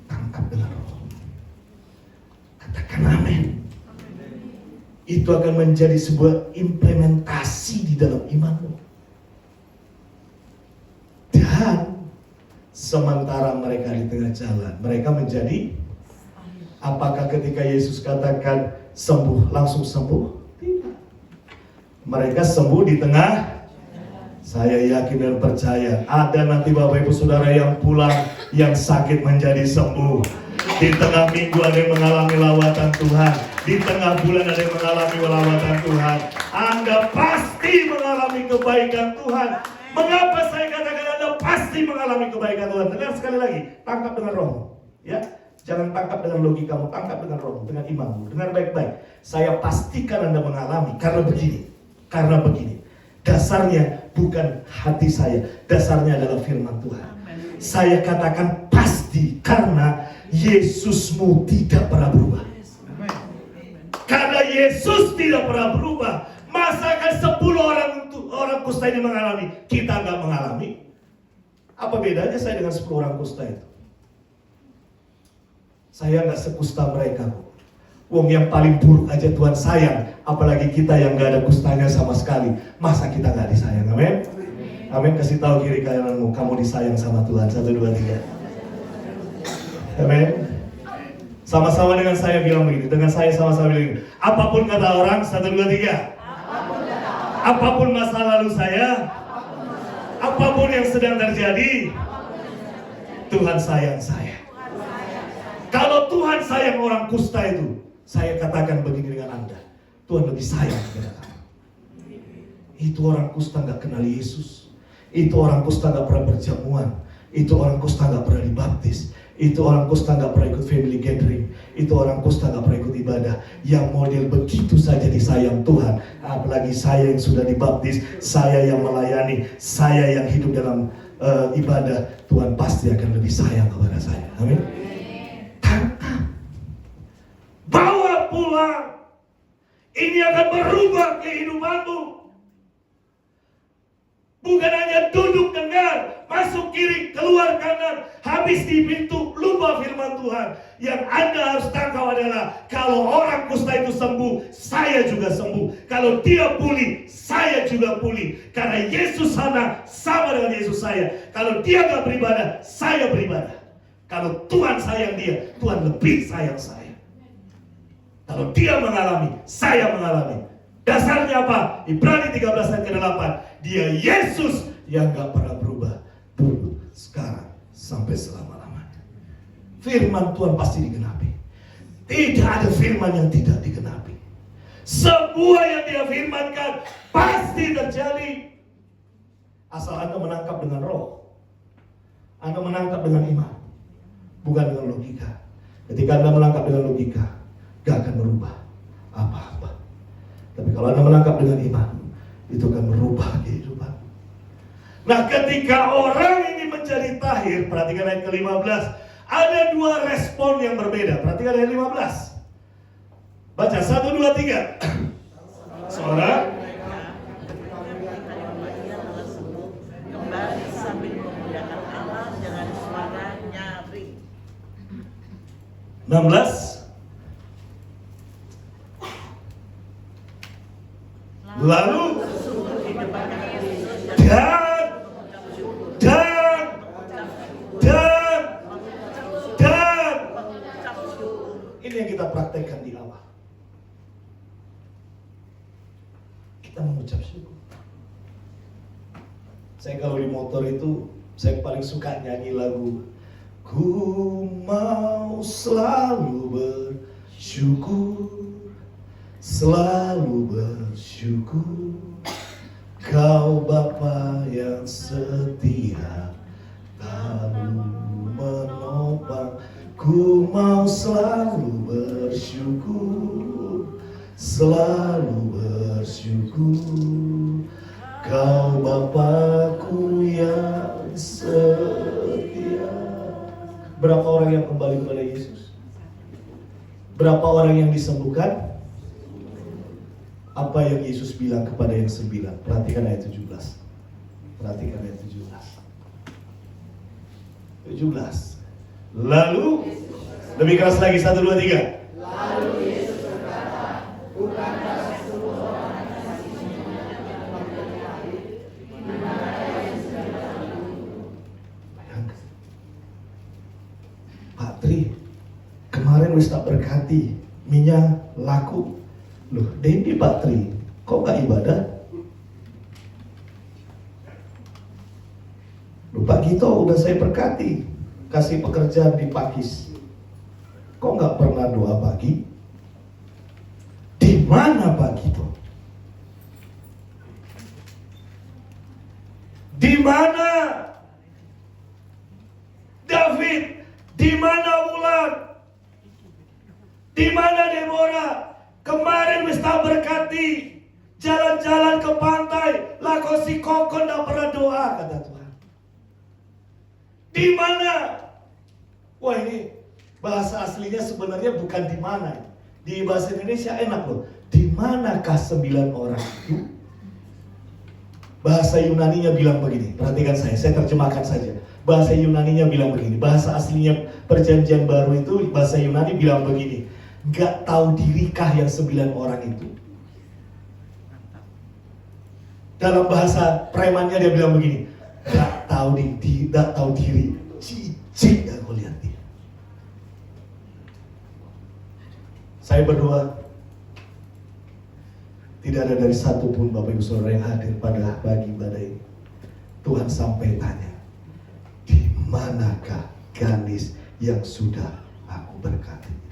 Tangkap dengan roh. Katakan amin. Itu akan menjadi sebuah implementasi di dalam imanmu. Dan sementara mereka di tengah jalan, mereka menjadi, apakah ketika Yesus katakan sembuh, langsung sembuh? Tidak. Mereka sembuh di tengah. Saya yakin dan percaya ada nanti Bapak Ibu Saudara yang pulang, yang sakit menjadi sembuh. Di tengah minggu ada yang mengalami lawatan Tuhan. Di tengah bulan ada yang mengalami lawatan Tuhan. Anda pasti mengalami kebaikan Tuhan. Mengapa saya katakan Anda pasti mengalami kebaikan Tuhan? Dengar sekali lagi, tangkap dengan roh. Ya, jangan tangkap dengan logikamu, tangkap dengan roh, dengan imanmu. Dengar baik-baik. Saya pastikan Anda mengalami karena begini. Karena begini. Dasarnya bukan hati saya, dasarnya adalah firman Tuhan. Saya katakan pasti karena Yesusmu tidak pernah berubah. Karena Yesus tidak pernah berubah, masakan 10 orang kusta ini mengalami, kita nggak mengalami? Apa bedanya saya dengan 10 orang kusta itu? Saya nggak sekusta mereka. Wong yang paling buruk aja Tuhan sayang, apalagi kita yang nggak ada kustanya sama sekali. Masa kita nggak disayang? Amin. Amin. Kasih tahu kiri kananmu, kamu disayang sama Tuhan. 1, 2, 3. Amin. Sama-sama dengan saya bilang begini, dengan saya sama-sama bilang begini. Apapun kata orang, 1, 2, 3. Apapun masa lalu saya, apapun yang sedang terjadi, Tuhan sayang saya. Kalau Tuhan sayang orang kusta itu, saya katakan begini dengan Anda, Tuhan lebih sayang kepada kamu. Itu orang kusta gak kenal Yesus. Itu orang kusta gak pernah berjamuan. Itu orang kusta gak pernah dibaptis. Itu orang kusta gak pernah ikut family gathering. Itu orang kusta gak pernah ikut ibadah. Yang model begitu saja disayang Tuhan. Apalagi saya yang sudah dibaptis, saya yang melayani, saya yang hidup dalam ibadah, Tuhan pasti akan lebih sayang kepada saya. Amin. Tangkap, bawa pulang. Ini akan berubah kehidupanmu. Bukan hanya duduk dengar, masuk kiri, keluar kanan, habis di pintu, lupa firman Tuhan. Yang Anda harus tangkap adalah, kalau orang kusta itu sembuh, saya juga sembuh. Kalau dia pulih, saya juga pulih. Karena Yesus sama dengan Yesus saya. Kalau dia gak beribadah, saya beribadah. Kalau Tuhan sayang dia, Tuhan lebih sayang saya. Kalau dia mengalami, saya mengalami. Dasarnya apa? Ibrani 13 ayat ke-8. Dia Yesus yang gak pernah berubah. Dulu, sekarang, sampai selama-lamanya. Firman Tuhan pasti digenapi. Tidak ada firman yang tidak digenapi. Semua yang dia firmankan pasti terjadi. Asal Anda menangkap dengan roh. Anda menangkap dengan iman. Bukan dengan logika. Ketika Anda menangkap dengan logika, gak akan merubah apa-apa. Tapi kalau Anda menangkap dengan iman, itu akan merubah kehidupan. Nah, ketika orang ini menjadi tahir, perhatikan ayat ke-15, ada dua respon yang berbeda. Perhatikan ayat 15. Baca 1, 2, 3. Seorang kembali sambil memuliakan Allah dengan suara nyaring. 16. Lalu dan ini yang kita praktekkan di awal. Kita mengucap syukur. Saya kalau di motor itu, saya paling suka nyanyi lagu Ku mau selalu bersyukur, selalu bersyukur, Kau Bapa yang setia, lalu menopang. Ku mau selalu bersyukur, selalu bersyukur, Kau Bapakku yang setia. Berapa orang yang kembali kepada Yesus? Berapa orang yang disembuhkan? Apa yang Yesus bilang kepada yang 9? Perhatikan ayat 17. Perhatikan ayat 17. 17. Lalu, lebih keras lagi, 1, 2, 3. Lalu Yesus berkata, bukankah 10 orang kasihnya yang memberkati, di mana yang 9? Bayangkan. Pak Tri, kemarin wis tak berkati, minyak laku. Loh, Dendi Pak Tri, kok gak ibadah? Loh, Pak Gito udah saya berkati, kasih pekerjaan di Pakis. Kok gak pernah doa pagi? Di mana Pak Gito? Di mana David? Di mana Wulan? Di mana Deborah? Kemarin wis tak berkati, jalan-jalan ke pantai, lako si kokon tak pernah doa, kata Tuhan. Di mana? Wah, ini bahasa aslinya sebenarnya bukan di mana. Di bahasa Indonesia enak loh. Di manakah 9 orang itu? Bahasa Yunaninya bilang begini. Perhatikan saya terjemahkan saja. Bahasa Yunaninya bilang begini. Bahasa aslinya Perjanjian Baru itu bahasa Yunani bilang begini. Gak tahu dirikah yang 9 orang itu? Dalam bahasa premannya dia bilang begini. Gak tahu diri. Cicik aku lihat dia. Saya berdoa, tidak ada dari satu pun Bapak Ibu Saudara yang hadir pada pagi ibadah ini. Tuhan sampai tanya, di manakah gadis yang sudah aku berkati?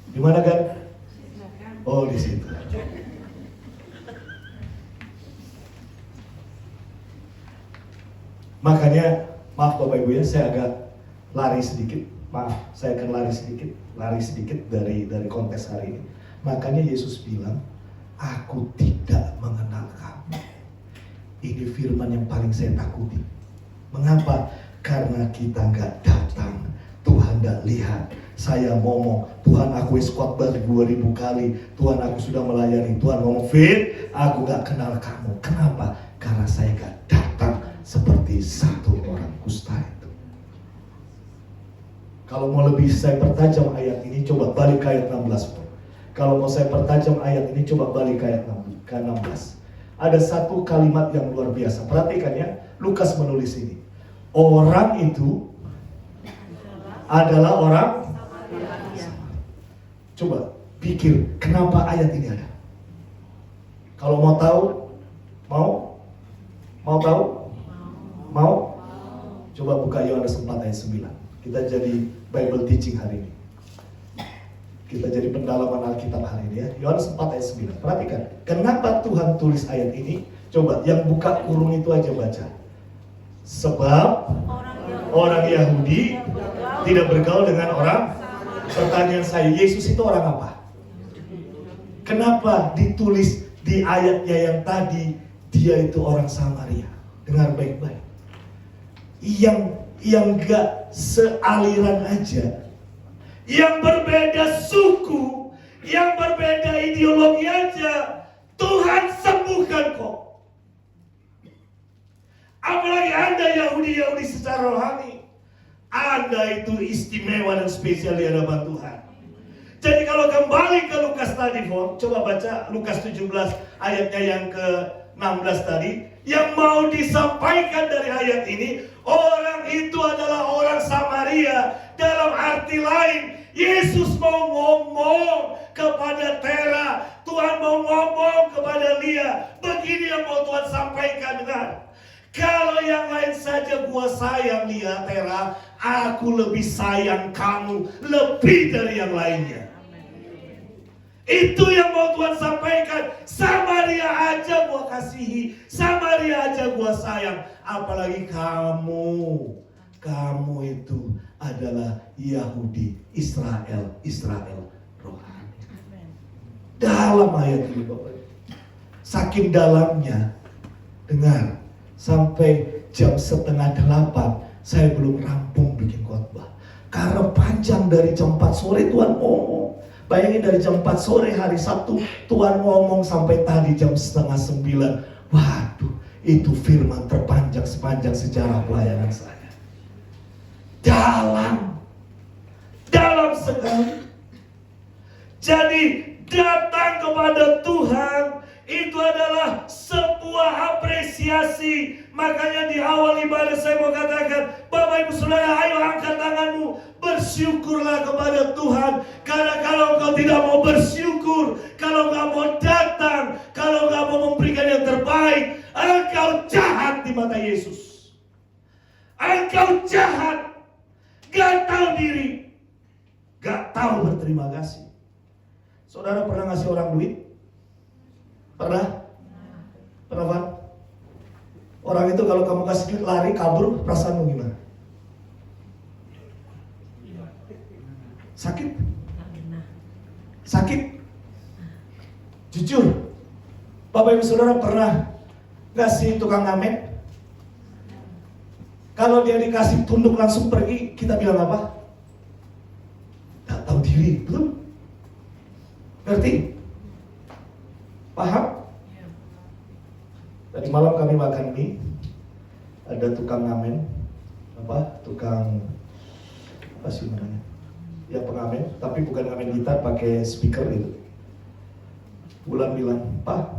Di mana kan? Oh, di situ. Makanya, maaf Bapak Ibu ya, saya agak lari sedikit. Maaf, saya akan lari sedikit dari kontes hari ini. Makanya Yesus bilang, aku tidak mengenal kamu. Ini firman yang paling saya takuti. Mengapa? Karena kita nggak datang, Tuhan nggak lihat. Saya ngomong, Tuhan aku khotbah 2000 kali, Tuhan aku sudah melayani, Tuhan ngomong, Fit, aku gak kenal kamu. Kenapa? Karena saya gak datang seperti satu orang kusta itu. Kalau mau lebih saya pertajam ayat ini, coba balik ke ayat 16. Kalau mau saya pertajam ayat ini, coba balik ke ayat 16. Ada satu kalimat yang luar biasa. Perhatikan ya, Lukas menulis ini. Orang itu adalah orang. Coba pikir, kenapa ayat ini ada? Kalau mau tahu, mau tahu? Mau? Coba buka Yohanes 4 ayat 9. Kita jadi Bible teaching hari ini. Kita jadi pendalaman Alkitab hari ini ya. Yohanes 4 ayat 9. Perhatikan, kenapa Tuhan tulis ayat ini? Coba yang buka kurung itu aja baca. Sebab orang Yahudi tidak bergaul dengan orang. Pertanyaan saya, Yesus itu orang apa? Kenapa ditulis di ayatnya yang tadi dia itu orang Samaria? Dengar baik-baik. Yang gak sealiran aja, yang berbeda suku, yang berbeda ideologi aja, Tuhan sembuhkan kok. Apalagi Anda Yahudi secara rohani, Anda itu istimewa dan spesial di hadapan Tuhan. Jadi kalau kembali ke Lukas tadi, coba baca Lukas 17 ayatnya yang ke-16 tadi. Yang mau disampaikan dari ayat ini, orang itu adalah orang Samaria. Dalam arti lain, Yesus mau ngomong kepada Tera, Tuhan mau ngomong kepada Lia. Begini yang mau Tuhan sampaikan, dengar. Kalau yang lain saja gua sayang Lia, Tera, aku lebih sayang kamu lebih dari yang lainnya. Itu yang mau Tuhan sampaikan. Samaria aja gua kasihi, Samaria aja gua sayang, apalagi kamu. Kamu itu adalah Yahudi, Israel rohani. Dalam ayat ini Bapak, saking dalamnya, dengar, sampai jam 7:30 saya belum rampung bikin khotbah. Karena panjang dari jam 4 sore Tuhan ngomong. Bayangin dari jam 4 sore hari Sabtu Tuhan ngomong sampai tadi jam 8:30. Waduh, itu firman terpanjang sepanjang sejarah pelayanan saya. Dalam sekali. Jadi datang kepada Tuhan itu adalah sebuah apresiasi. Makanya di awal ibadah saya mau katakan, Bapak Ibu Saudara, ayo angkat tanganmu, bersyukurlah kepada Tuhan. Karena kalau engkau tidak mau bersyukur, kalau enggak mau datang, kalau enggak mau memberikan yang terbaik, engkau jahat di mata Yesus. Engkau jahat, gak tahu diri, gak tahu berterima kasih. Saudara pernah ngasih orang duit? Pernah? Pak? Orang itu kalau kamu kasih duit lari, kabur, perasaanmu gimana? Sakit? Sakit? Jujur, Bapak Ibu Saudara pernah ngasih tukang ngamen? Kalau dia dikasih tunduk langsung pergi, kita bilang apa? Tak tahu diri, betul? Ngerti? Paham? Tadi malam kami makan mie, ada tukang ngamen, tukang apa sih namanya? Ya pengamen, tapi bukan ngamen gitar, pakai speaker gitu. Bulan bilang, Pak,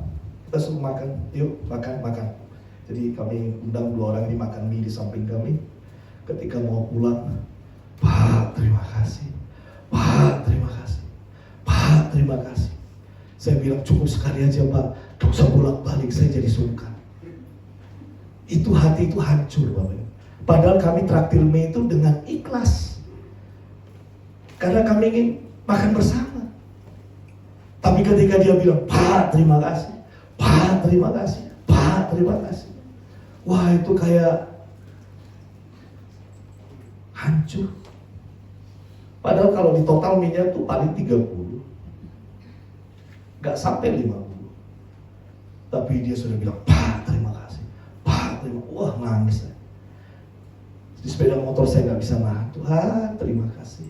kita suruh makan, yuk makan. Jadi kami undang 2 orang ini makan mie di samping kami. Ketika mau pulang, Pak terima kasih, Pak terima kasih, Pak terima kasih. Saya bilang cukup sekali aja Pak, gak usah bolak-balik, saya jadi sungkan. Itu hati itu hancur Bapak. Padahal kami traktir mie itu dengan ikhlas. Karena kami ingin makan bersama. Tapi ketika dia bilang, Pak terima kasih, Pak terima kasih, Pak terima kasih. Wah itu kayak hancur. Padahal kalau di total mie-nya tuh paling 30. Gak sampai 50. Tapi dia sudah bilang, Pak terima kasih, Pak terima kasih. Wah nangis. Di sepeda motor saya gak bisa nahan. Tuhan terima kasih.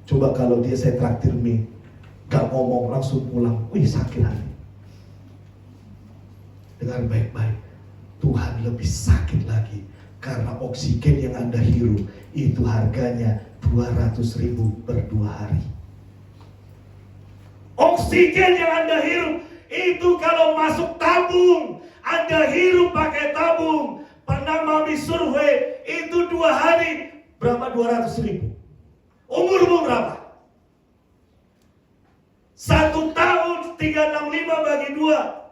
Coba kalau dia saya traktir mie, gak ngomong langsung pulang, wih sakit hati. Dengar baik-baik, Tuhan lebih sakit lagi karena oksigen yang Anda hirup itu harganya 200.000 per 2 hari. Oksigen yang Anda hirup itu kalau masuk tabung, Anda hirup pakai tabung, pernah mami survei, itu 2 hari berapa? 200.000. Umurmu berapa? 1 tahun 365 bagi 2.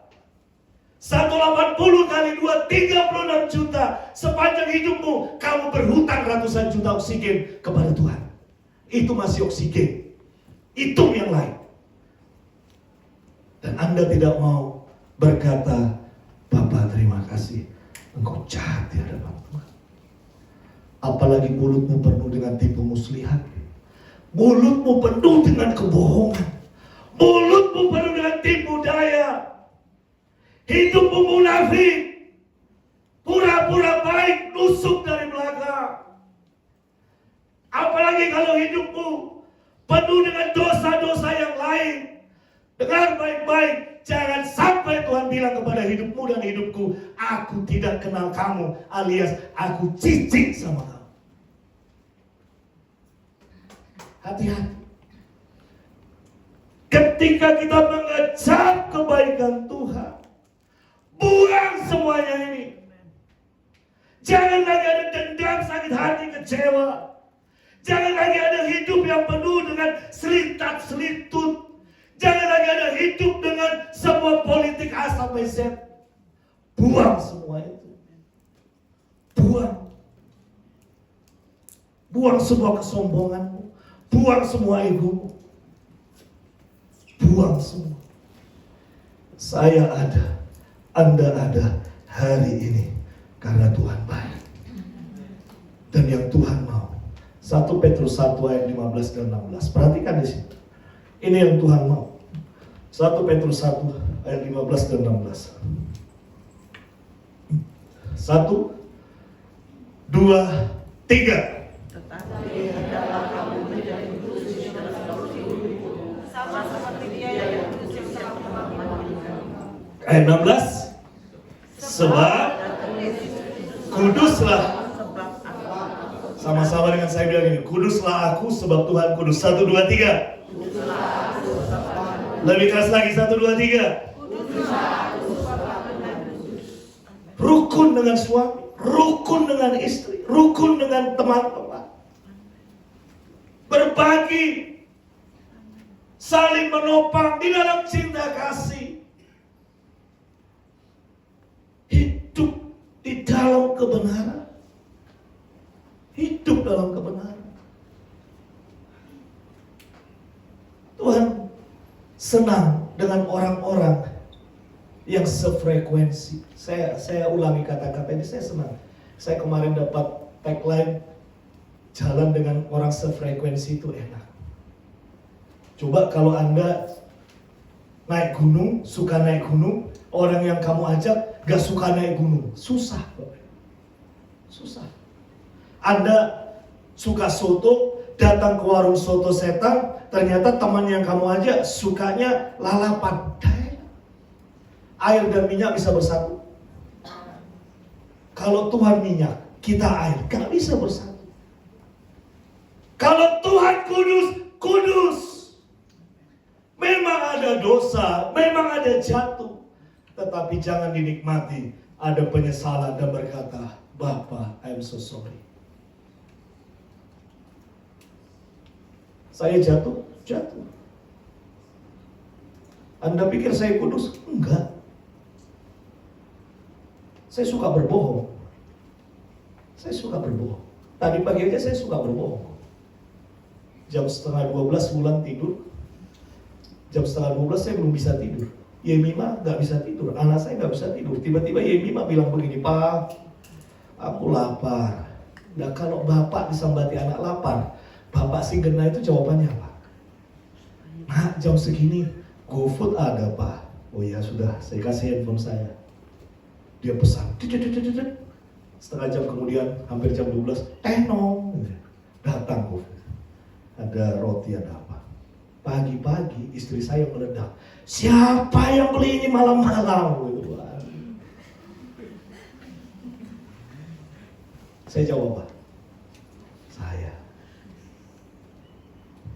180 kali 2, 36 juta. Sepanjang hidupmu kamu berhutang ratusan juta oksigen kepada Tuhan. Itu masih oksigen. Hitung yang lain. Dan Anda tidak mau berkata, Bapak terima kasih, engkau jahat di hadapan Tuhan. Apalagi mulutmu penuh dengan tipu muslihat. Mulutmu penuh dengan kebohongan. Mulutmu penuh dengan tipu daya. Hidupmu munafik, pura-pura baik, nusuk dari belakang. Apalagi kalau hidupmu penuh dengan dosa-dosa yang lain. Dengar baik-baik, jangan sampai Tuhan bilang kepada hidupmu dan hidupku, aku tidak kenal kamu, alias aku jijik sama kamu. Hati-hati. Ketika kita mengejar kebaikan Tuhan, buang semuanya ini. Jangan lagi ada dendam, sakit hati, kecewa. Jangan lagi ada hidup yang penuh dengan selitat-selitut. Jangan lagi ada hidup dengan semua politik A sampai Z. Buang semua itu. Buang. Buang semua kesombonganmu. Buang semua egomu. Buang semua. Saya ada, Anda ada hari ini karena Tuhan baik. Dan yang Tuhan mau. 1 Petrus 1 ayat 15 dan 16. Perhatikan di sini. Ini yang Tuhan mau. 1 Petrus 1 ayat 15 dan 16. 1, 2, 3. Tetapi hendaklah kamu menjadi kudus di dalam seluruh hidupmu, sama seperti Dia yang kudus di dalam teman-teman. Ayat 16. Sebab kuduslah. Sama-sama dengan saya bilang ini. Kuduslah aku sebab Tuhan kudus. 1, 2, 3. Lebih keras lagi, 1, 2, 3. Rukun dengan suami, rukun dengan istri, rukun dengan teman-teman. Berbagi, saling menopang di dalam cinta kasih. Hidup di dalam kebenaran. Hidup dalam kebenaran. Tuhan senang dengan orang-orang yang sefrekuensi. Saya ulangi kata-kata ini, saya senang. Saya kemarin dapat tagline, jalan dengan orang sefrekuensi itu enak. Coba kalau Anda naik gunung, suka naik gunung, orang yang kamu ajak gak suka naik gunung, susah. Susah. Anda suka soto, datang ke warung soto Setang, ternyata teman yang kamu ajak sukanya lalapan. Air dan minyak bisa bersatu. Kalau Tuhan minyak, kita air, gak bisa bersatu. Kalau Tuhan kudus, kudus. Memang ada dosa, memang ada jatuh. Tetapi jangan dinikmati ada penyesalan dan berkata, Bapa, I'm so sorry. Saya jatuh. Anda pikir saya kudus? Enggak. Saya suka berbohong. Tadi pagi aja saya suka berbohong. Jam 11:30 pulang tidur. Jam 11:30 saya belum bisa tidur. Yemima gak bisa tidur. Anak saya gak bisa tidur. Tiba-tiba Yemima bilang begini, Pak, aku lapar. Nah kalau bapak disambati anak lapar, bapak si gena itu jawabannya apa? Nah jam segini GoFood ada Pak. Oh ya sudah, saya kasih handphone saya. Dia pesan, setengah jam kemudian, hampir jam 12, nong, datang GoFood. Ada roti, ada apa. Pagi-pagi istri saya meledak, siapa yang beli ini malam-malam? Saya jawab apa? Saya.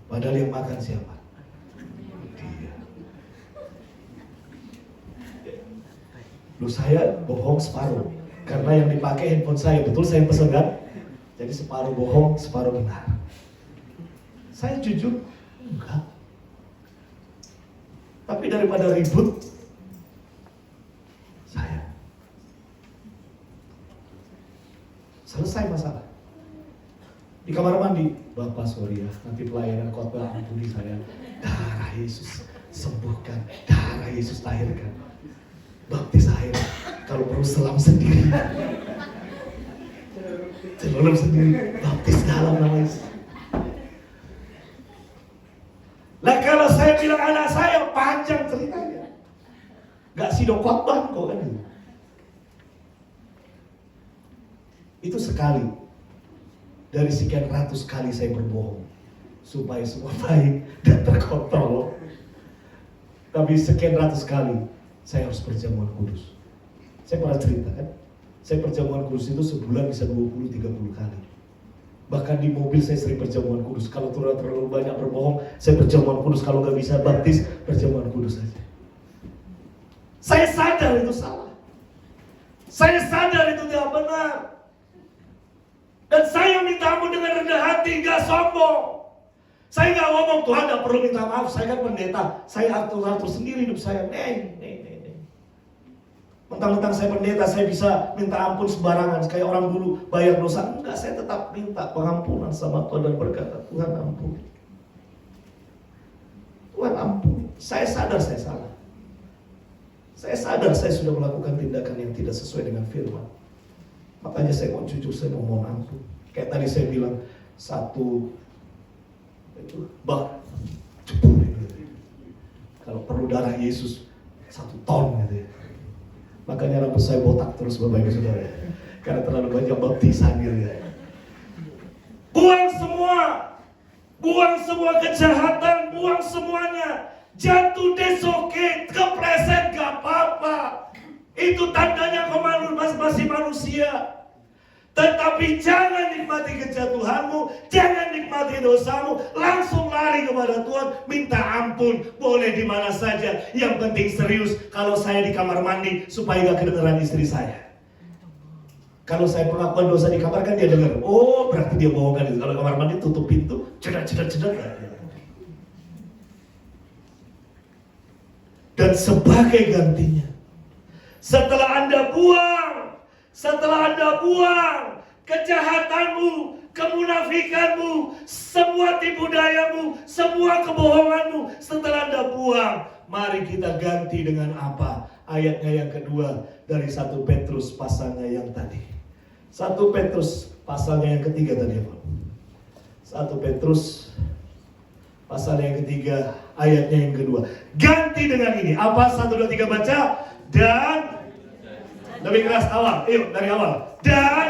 Padahal yang makan siapa? Dia. Lu saya bohong separuh. Karena yang dipakai handphone saya, betul saya pesan kan? Jadi separuh bohong, separuh benar. Saya jujur, enggak. Tapi daripada ribut, saya selesai masalah. Di kamar mandi, Bapak sorry ya, nanti pelayanan khotbah ampuni saya. Darah Yesus sembuhkan, darah Yesus lahirkan. Baptis air, kalau perlu selam sendiri. Selam sendiri, baptis dalam nama Yesus. Lah kalau saya bilang anak saya panjang ceritanya. Gak sidok khotbah kok kan. Itu sekali dari sekian ratus kali saya berbohong supaya semua baik dan terkontrol. Tapi sekian ratus kali saya harus perjamuan kudus. Saya pernah cerita kan, saya perjamuan kudus itu sebulan bisa 20-30 kali. Bahkan di mobil saya sering perjamuan kudus. Kalau terlalu banyak berbohong, saya perjamuan kudus. Kalau nggak bisa baptis, perjamuan kudus saja. Saya sadar itu salah. Saya sadar itu tidak benar. Dan saya minta ampun dengan rendah hati, nggak sombong. Saya nggak ngomong Tuhan nggak perlu minta maaf. Saya kan pendeta. Saya atur sendiri hidup saya. Mentang-mentang saya pendeta, saya bisa minta ampun sembarangan. Kayak orang dulu bayar dosa. Enggak, saya tetap minta pengampunan sama Tuhan dan berkata, Tuhan ampun. Tuhan ampun. Saya sadar saya salah. Saya sadar saya sudah melakukan tindakan yang tidak sesuai dengan firman. Makanya saya mau jujur, saya mau mohon ampun. Kayak tadi saya bilang, satu itu bak jebur gitu. Kalau perlu darah Yesus 1 ton gitu ya. Makanya rambut saya botak terus Bapak Ibu Saudara. Karena terlalu banyak baptisan gitu ya. Buang semua kejahatan, buang semuanya. Jatuh desoke, kepleset gak apa-apa. Itu tandanya kemaluan masih manusia. Tetapi jangan nikmati kejatuhanmu, jangan nikmati dosamu, langsung lari kepada Tuhan, minta ampun, boleh di mana saja. Yang penting serius, kalau saya di kamar mandi supaya gak kedengeran istri saya. Kalau saya pengakuan dosa di kamar kan dia dengar, oh berarti dia bohongan itu. Kalau kamar mandi tutup pintu, cedak. Dan sebagai gantinya, setelah Anda buang kejahatanmu, kemunafikanmu, semua tipu dayamu, semua kebohonganmu, setelah Anda buang, mari kita ganti dengan apa? Ayatnya yang kedua dari 1 Petrus pasalnya yang tadi. 1 Petrus pasalnya yang ketiga tadi apa? 1 Petrus pasalnya yang ketiga, ayatnya yang kedua. Ganti dengan ini. Apa? 1, 2, 3 baca. Dan lebih keras awal. Dari awal. Dan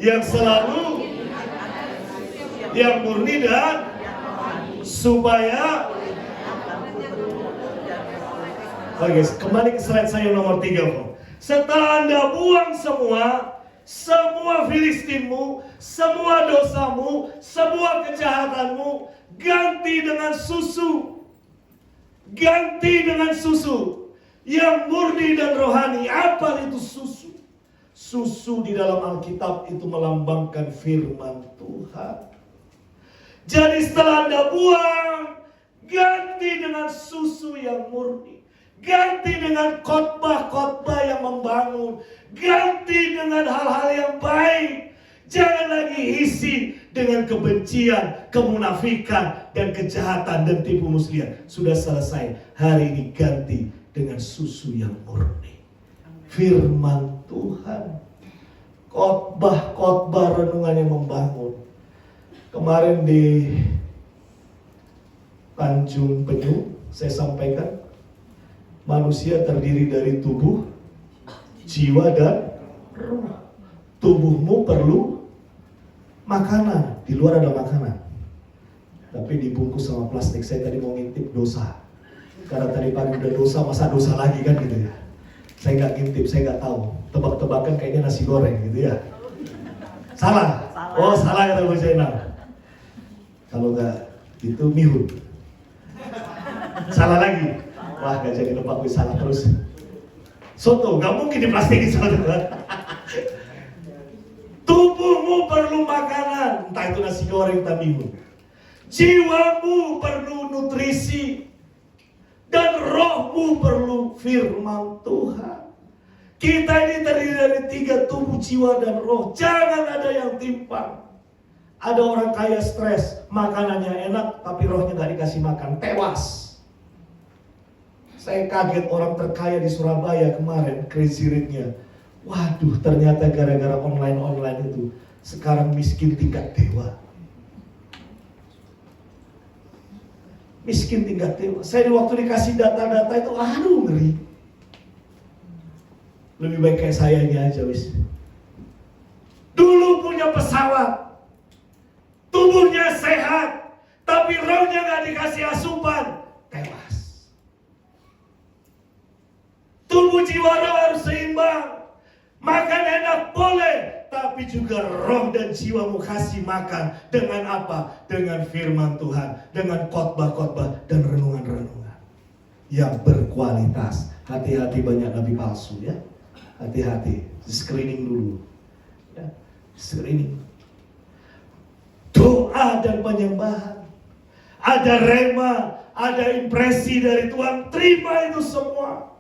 yang selalu, yang murni dan supaya. Oke, kembali ke slide saya nomor 3. Setelah Anda buang semua Filistinmu, semua dosamu, semua kejahatanmu, ganti dengan susu. Ganti dengan susu yang murni dan rohani. Apa itu susu? Susu di dalam Alkitab itu melambangkan firman Tuhan. Jadi setelah Anda buang, ganti dengan susu yang murni. Ganti dengan khotbah-khotbah yang membangun. Ganti dengan hal-hal yang baik. Jangan lagi isi dengan kebencian, kemunafikan, dan kejahatan dan tipu muslihat. Sudah selesai. Hari ini ganti dengan susu yang murni. Firman Tuhan. Khotbah-khotbah renungan yang membangun. Kemarin di Tanjung Penyu saya sampaikan, manusia terdiri dari tubuh, jiwa, dan roh. Tubuhmu perlu makanan, di luar ada makanan, tapi dibungkus sama plastik. Saya tadi mau ngintip dosa, karena tadi pagi udah dosa, masa dosa lagi kan gitu ya. Saya nggak ngintip, saya nggak tahu. Tebak-tebakan kayaknya nasi goreng gitu ya. Salah. Oh salah kata Bu Zainal. Kalau nggak itu mihun. Salah lagi. Wah gak jadi nebak, salah terus. Soto, nggak mungkin diplastikin saudara. Tubuhmu perlu makanan, entah itu nasi goreng, entah bihun. Jiwamu perlu nutrisi, dan rohmu perlu firman Tuhan. Kita ini terdiri dari 3, tubuh, jiwa, dan roh. Jangan ada yang timpang. Ada orang kaya stres, makanannya enak, tapi rohnya gak dikasih makan, tewas. Saya kaget orang terkaya di Surabaya kemarin, crazy rate-nya. Waduh, ternyata gara-gara online itu, sekarang miskin tingkat dewa. Miskin tingkat dewa. Saya waktu dikasih data-data itu, aduh ngeri. Lebih baik kayak saya ini aja wis. Dulu punya pesawat, tubuhnya sehat, tapi rohnya gak dikasih asupan, tewas. Tubuh jiwa roh harus seimbang. Makan enak boleh, tapi juga roh dan jiwamu kasih makan. Dengan apa? Dengan firman Tuhan, dengan khotbah-khotbah dan renungan-renungan yang berkualitas. Hati-hati banyak nabi palsu ya. Hati-hati, screening dulu ya. Screening. Doa dan penyembahan, ada rema, ada impresi dari Tuhan, terima itu semua.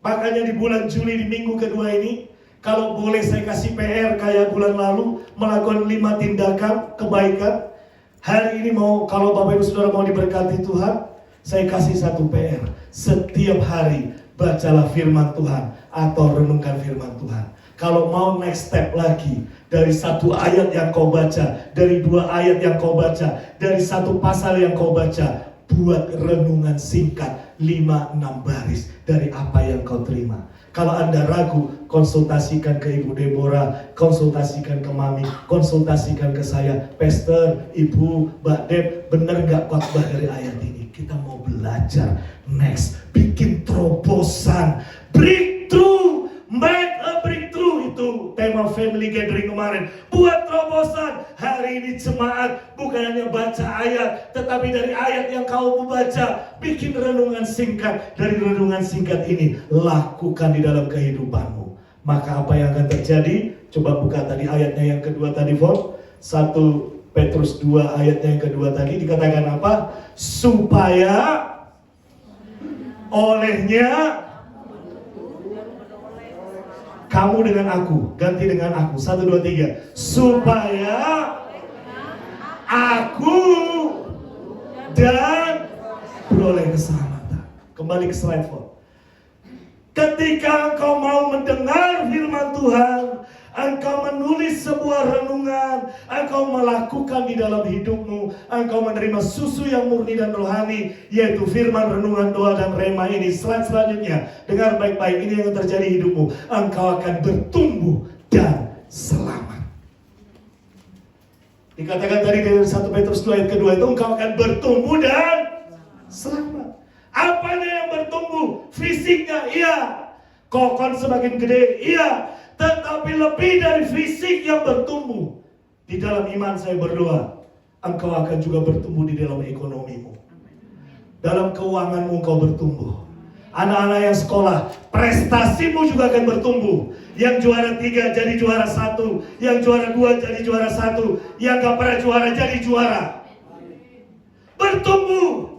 Makanya di bulan Juli di minggu kedua ini, kalau boleh saya kasih PR kayak bulan lalu, melakukan 5 tindakan kebaikan. Hari ini kalau Bapak Ibu Saudara mau diberkati Tuhan, saya kasih 1 PR. Setiap hari bacalah firman Tuhan atau renungkan firman Tuhan. Kalau mau next step lagi, dari 1 ayat yang kau baca, dari 2 ayat yang kau baca, dari 1 pasal yang kau baca, buat renungan singkat 5-6 baris dari apa yang kau terima. Kalau Anda ragu, konsultasikan ke Ibu Deborah, konsultasikan ke Mami, konsultasikan ke saya, Pastor, Ibu, Mbak Deb, benar nggak khotbah dari ayat ini? Kita mau belajar next, bikin terobosan, breakthrough, make a breakthrough. Itu tema family gathering kemarin. Buat terobosan. Hari ini jemaat bukan hanya baca ayat, tetapi dari ayat yang kau baca, bikin renungan singkat. Dari renungan singkat ini, lakukan di dalam kehidupanmu. Maka apa yang akan terjadi? Coba buka tadi ayatnya yang kedua tadi, Fon. 1 Petrus 2 ayatnya yang kedua tadi dikatakan apa? Supaya olehnya kamu dengan aku, ganti dengan aku. 1, 2, 3. Supaya aku dan beroleh keselamatan. Kembali ke slide 4. Ketika engkau mau mendengar firman Tuhan, engkau menulis sebuah renungan, engkau melakukan di dalam hidupmu, engkau menerima susu yang murni dan rohani, yaitu firman, renungan, doa, dan rema ini. Slide selanjutnya, dengar baik-baik, ini yang terjadi hidupmu. Engkau akan bertumbuh dan selamat. Dikatakan tadi dari 1 Petrus 2 ayat kedua itu, engkau akan bertumbuh dan selamat. Apanya yang bertumbuh? Fisiknya, iya. Kokon semakin gede, iya. Tetapi lebih dari fisik yang bertumbuh. Di dalam iman saya berdoa, engkau akan juga bertumbuh di dalam ekonomimu. Dalam keuanganmu engkau bertumbuh. Anak-anak yang sekolah, prestasimu juga akan bertumbuh. Yang juara 3 jadi juara 1, yang juara 2 jadi juara 1, yang gak pernah juara jadi juara. Bertumbuh.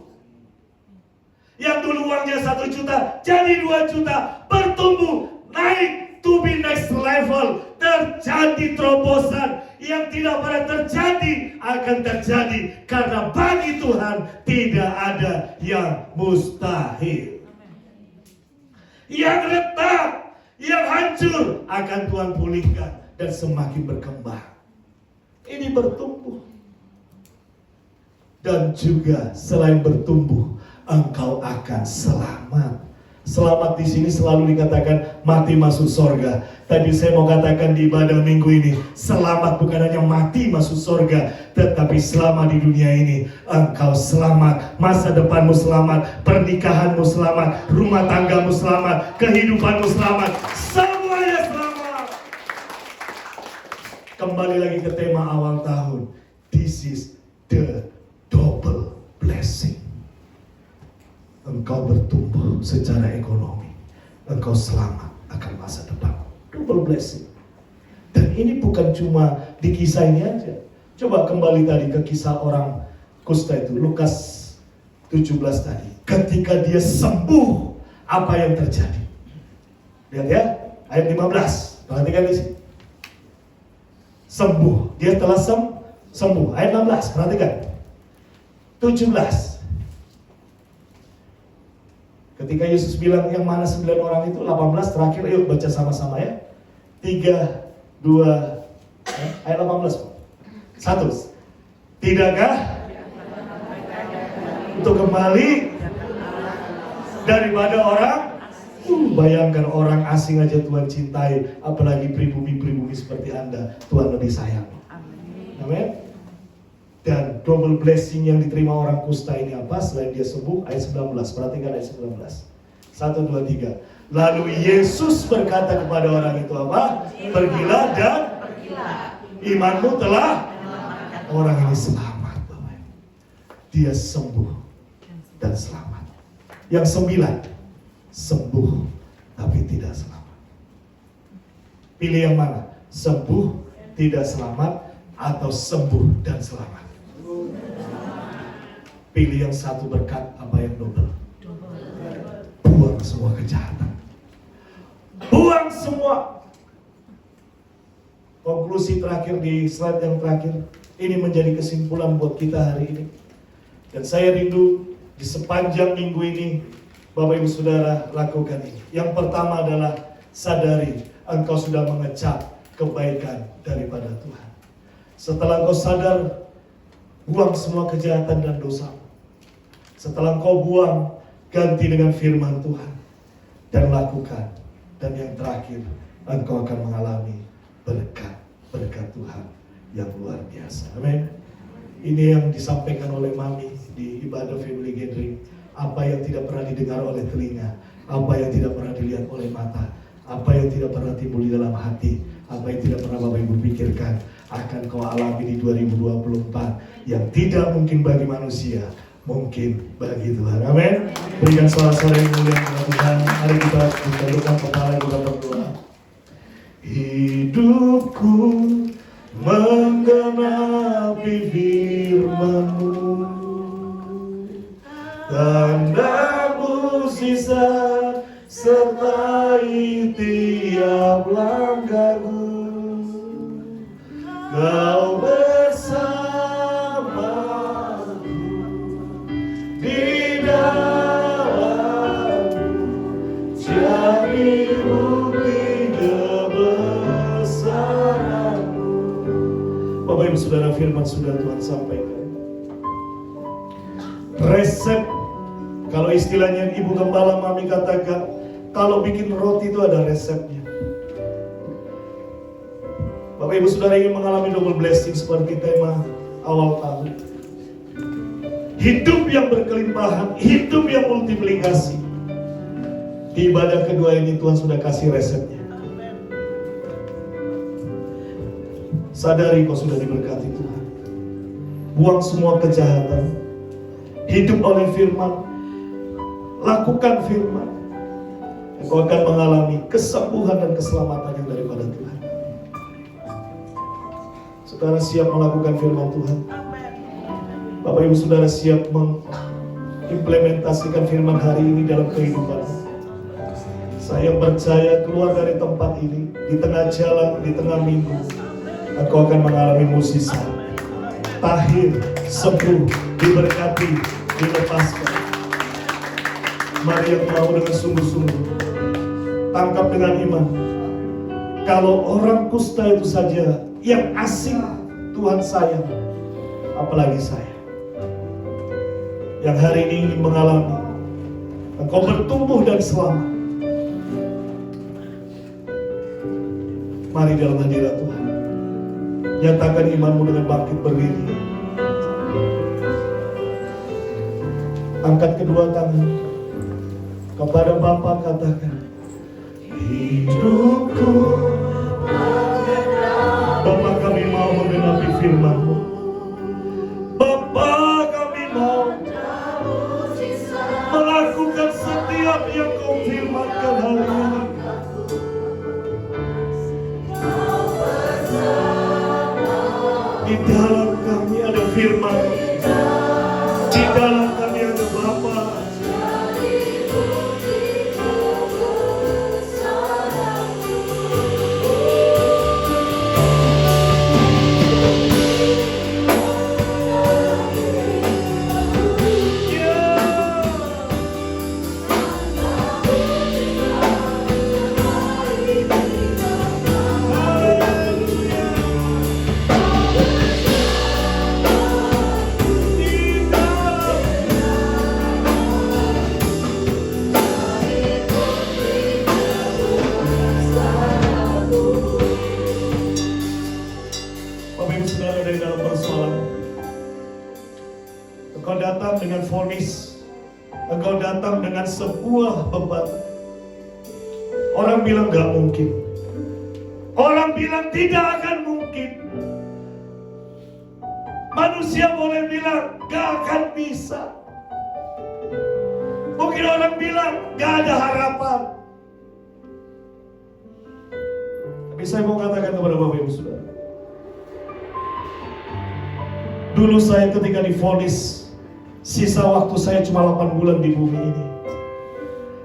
Yang dulu uangnya 1 juta jadi 2 juta, bertumbuh, naik, to be next level. Terjadi terobosan yang tidak pernah terjadi, akan terjadi, karena bagi Tuhan tidak ada yang mustahil. Yang retak, yang hancur akan Tuhan pulihkan dan semakin berkembang. Ini bertumbuh. Dan juga selain bertumbuh, engkau akan selamat. Selamat di sini selalu dikatakan mati masuk sorga. Tadi saya mau katakan di ibadah minggu ini, selamat bukan hanya mati masuk sorga, tetapi selama di dunia ini engkau selamat. Masa depanmu selamat, pernikahanmu selamat, rumah tanggamu selamat, kehidupanmu selamat, semuanya selamat. Kembali lagi ke tema awal tahun. This is the double blessing. Engkau bertumbuh secara ekonomi, engkau selamat akan masa depan. Double blessing. Dan ini bukan cuma di kisah ini aja. Coba kembali tadi ke kisah orang kusta itu, Lukas 17 tadi. Ketika dia sembuh, apa yang terjadi? Lihat ya, ayat 15. Perhatikan di sini. Sembuh, dia telah sembuh. Ayat 16, perhatikan. 17. Ketika Yesus bilang yang mana 9 orang itu, 18 terakhir, ayo baca sama-sama ya. 3, 2, ayat 18. 1. Tidakkah untuk kembali daripada orang? Bayangkan orang asing aja Tuhan cintai, apalagi pribumi-pribumi seperti Anda, Tuhan lebih sayang. Amin. Dan double blessing yang diterima orang kusta ini apa? Selain dia sembuh, ayat 19. Perhatikan ayat 19. 1, 2, 3. Lalu Yesus berkata kepada orang itu apa? Pergilah dan imanmu telah. Orang ini selamat, Bapak. Dia sembuh dan selamat. Yang 9, sembuh tapi tidak selamat. Pilih yang mana? Sembuh, tidak selamat, atau sembuh dan selamat? Pilih yang satu berkat, apa yang double? Buang semua kejahatan. Buang semua. Konklusi terakhir di slide yang terakhir. Ini menjadi kesimpulan buat kita hari ini. Dan saya rindu di sepanjang minggu ini, Bapak Ibu Saudara, lakukan ini. Yang pertama adalah sadari engkau sudah mengecap kebaikan daripada Tuhan. Setelah engkau sadar, buang semua kejahatan dan dosa. Setelah engkau buang, ganti dengan firman Tuhan dan lakukan. Dan yang terakhir, engkau akan mengalami berkat Tuhan yang luar biasa. Amin. Ini yang disampaikan oleh Mami di ibadah family gathering. Apa yang tidak pernah didengar oleh telinga, apa yang tidak pernah dilihat oleh mata, apa yang tidak pernah timbul di dalam hati, apa yang tidak pernah Bapak Ibu pikirkan, akan kau alami di 2024 yang tidak mungkin bagi manusia, mungkin bagi Tuhan. Amin. Berikan suara-suara yang mulia kepada Tuhan. Mari kita tundukkan kepala, kita berdoa. Hidupku menggenapi firman-Mu, tanda mukjizat sertai tiap langkahku. Kau bersamaku di dalam, jadi bukti kebesaran-Mu. Bapak Ibu Saudara, firman sudah Tuhan sampaikan. Resep, kalau istilahnya Ibu Gembala Mami katakan, kalau bikin roti itu ada resepnya. Bapak Ibu Saudara ingin mengalami double blessing seperti tema awal tahun. Hidup yang berkelimpahan, hidup yang multiplikasi. Di ibadah kedua ini Tuhan sudah kasih resepnya. Sadari kau sudah diberkati Tuhan. Buang semua kejahatan. Hidup oleh firman. Lakukan firman. Engkau akan mengalami kesembuhan dan keselamatan yang daripada Tuhan. Saudara siap melakukan firman Tuhan? Bapak Ibu Saudara siap mengimplementasikan firman hari ini dalam kehidupan? Saya percaya keluar dari tempat ini, di tengah jalan, di tengah minggu, engkau akan mengalami mukjizat. Tahir, sembuh, diberkati, dilepaskan. Mari yang mau dengan sungguh-sungguh, tangkap dengan iman. Kalau orang kusta itu saja yang asing Tuhan sayang, apalagi saya yang hari ini ingin mengalami engkau bertumbuh dan selamat. Mari dalam hadirat Tuhan, nyatakan imanmu dengan bangkit berdiri. Angkat kedua tangan kepada Bapa, katakan, hidupku Bapa, kami mau menggenapi firman-Mu. Bapa, kami mau melakukan setiap yang Kau firmankan hari ini. Di dalam kami ada firman. Di dalam kami ada Bapa. Engkau datang dengan vonis, engkau datang dengan sebuah beban. Orang bilang gak mungkin, orang bilang tidak akan mungkin. Manusia boleh bilang gak akan bisa. Mungkin orang bilang gak ada harapan. Tapi saya mau katakan kepada Bapak Ibu Saudara, dulu saya ketika divonis sisa waktu saya cuma 8 bulan di bumi ini,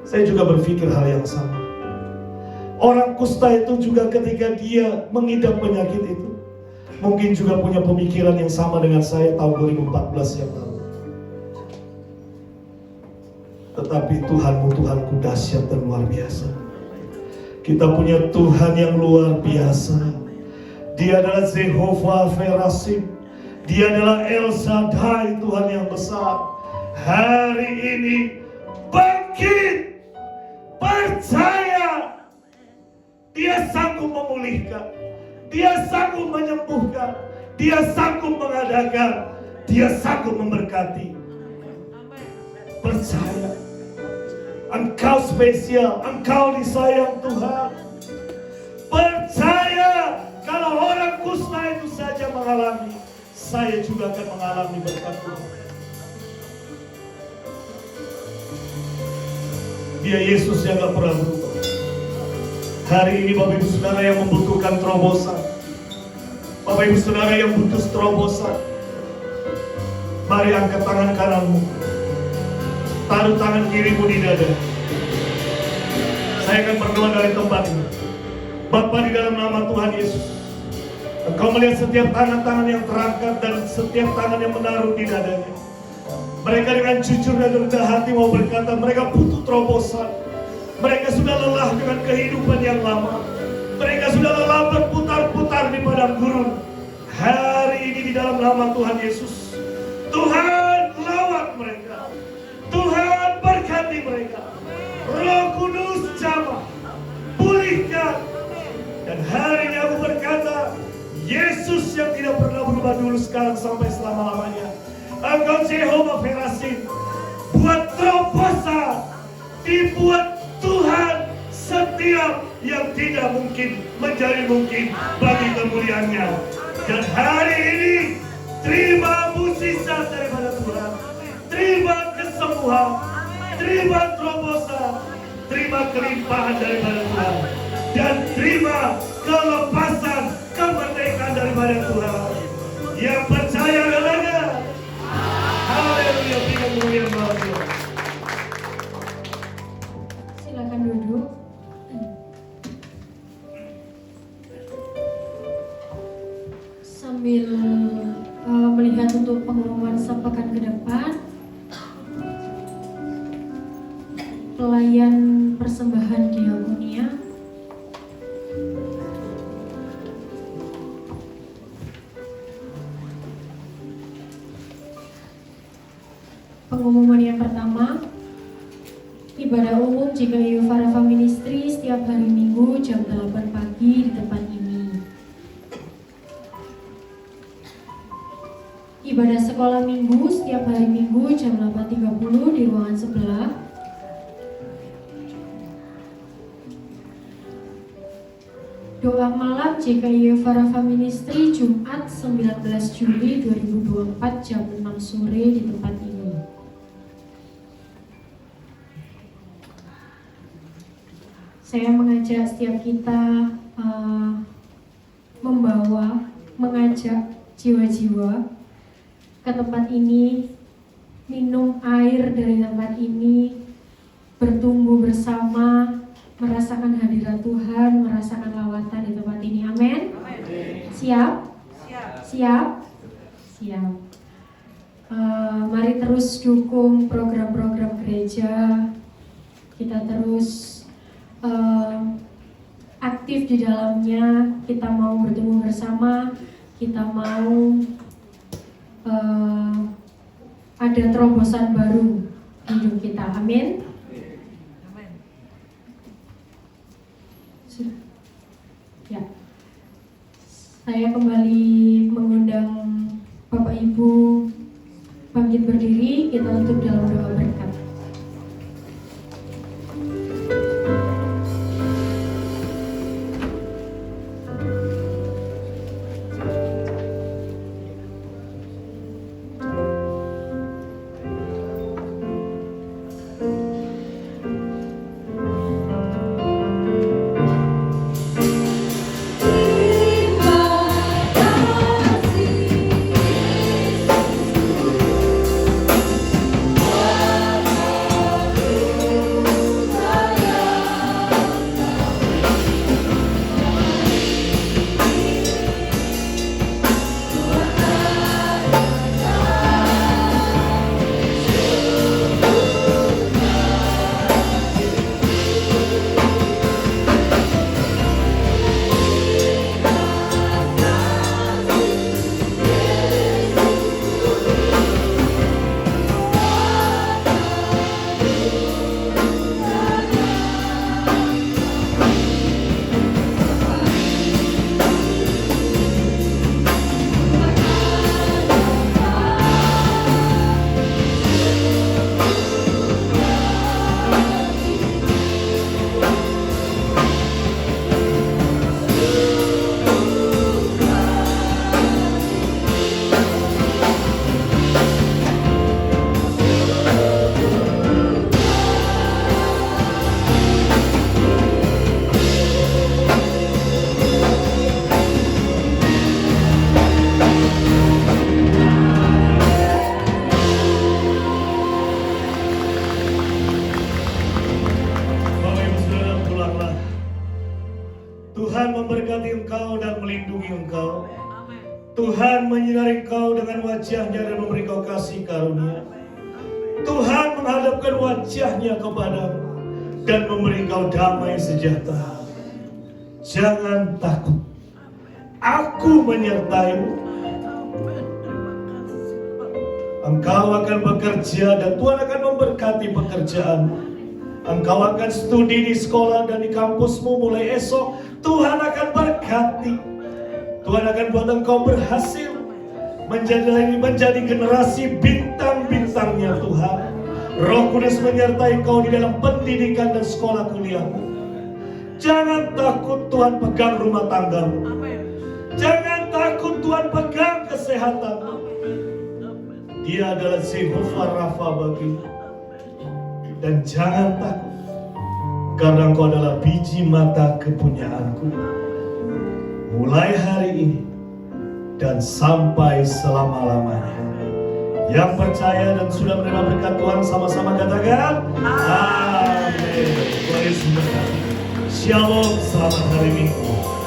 saya juga berpikir hal yang sama. Orang kusta itu juga ketika dia mengidap penyakit itu, mungkin juga punya pemikiran yang sama dengan saya tahun 2014 yang lalu. Tetapi Tuhanmu Tuhanku dahsyat dan luar biasa. Kita punya Tuhan yang luar biasa. Dia adalah Jehovah Verasim. Dia adalah El Shaddai, Tuhan yang besar. Hari ini bangkit, percaya. Dia sanggup memulihkan, Dia sanggup menyembuhkan, Dia sanggup mengadakan, Dia sanggup memberkati. Percaya, engkau spesial, engkau disayang Tuhan. Percaya, kalau orang kusta itu saja mengalami, saya juga akan mengalami berkat Tuhan. Dia Yesus yang gak pernah berubah. Hari ini Bapak Ibu Saudara yang membutuhkan terobosan, Bapak Ibu Saudara yang butuh terobosan, mari angkat tangan kananmu, taruh tangan kirimu di dada. Saya akan berdoa dari tempat ini. Bapa, di dalam nama Tuhan Yesus, Engkau melihat setiap tangan-tangan yang terangkat dan setiap tangan yang menaruh di dadanya. Mereka dengan jujur dan rendah hati mau berkata, mereka butuh terobosan. Mereka sudah lelah dengan kehidupan yang lama. Mereka sudah lelah berputar-putar di padang gurun. Hari ini di dalam nama Tuhan Yesus, Tuhan lawat mereka, Tuhan berkati mereka. Roh Kudus jamah, pulihkan. Dan hari ini aku berkata, Yesus yang tidak pernah berubah dulu, sekarang sampai selama-lamanya, Engkau Jehovah Verasim, buat terobosan, dibuat Tuhan setiap yang tidak mungkin menjadi mungkin bagi kemuliaan-Nya. Dan hari ini terima mukjizat daripada Tuhan, terima kesembuhan, terima terobosan, terima kelimpahan daripada Tuhan, dan terima kelepasan, kemerdekaan daripada Tuhan. Yang percaya adanya, haleluya, berikan kemuliaan bagi Tuhan. Silakan duduk. Sambil melihat untuk pengumuman sepekan ke depan, pelayan persembahan diakonia pengumuman yang pertama, ibadah umum GKI Farafa Ministry setiap hari Minggu jam 8 pagi di tempat ini. Ibadah sekolah minggu setiap hari Minggu jam 8.30 di ruangan sebelah. Doa malam GKI Farafa Ministry Jumat 19 Juli 2024 jam 6 sore di tempat ini. Saya mengajak setiap kita mengajak jiwa-jiwa ke tempat ini, minum air dari tempat ini, bertumbuh bersama, merasakan hadirat Tuhan, merasakan lawatan di tempat ini. Amin. Siap? Siap? Siap. Mari terus dukung program-program gereja. Kita terus aktif di dalamnya. Kita mau bertemu bersama. Kita mau ada terobosan baru di hidup kita. Amin. Sudah. Ya. Saya kembali mengundang Bapak Ibu bangkit berdiri, kita tutup dalam doa berkat. Tuhan memberkati engkau dan melindungi engkau. Tuhan menyinari engkau dengan wajahnya dan memberi kau kasih karunia. Tuhan menghadapkan wajahnya kepadamu dan memberi kau damai sejahtera. Jangan takut, aku menyertaimu. Engkau akan bekerja dan Tuhan akan memberkati pekerjaanmu. Engkau akan studi di sekolah dan di kampusmu mulai esok. Tuhan akan berkati. Tuhan akan buat engkau berhasil menjadi generasi bintang-bintangnya Tuhan. Roh Kudus menyertai engkau di dalam pendidikan dan sekolah kuliahmu. Jangan takut, Tuhan pegang rumah tanggamu. Jangan takut, Tuhan pegang kesehatanmu. Dia adalah Jehovah Rafa bagimu. Dan jangan takut, karena engkau adalah biji mata kepunyaanku. Mulai hari ini dan sampai selama-lamanya. Yang percaya dan sudah menerima berkat Tuhan sama-sama katakan amin. Tuhan Yesus memberkati. Shalom, selamat hari Minggu.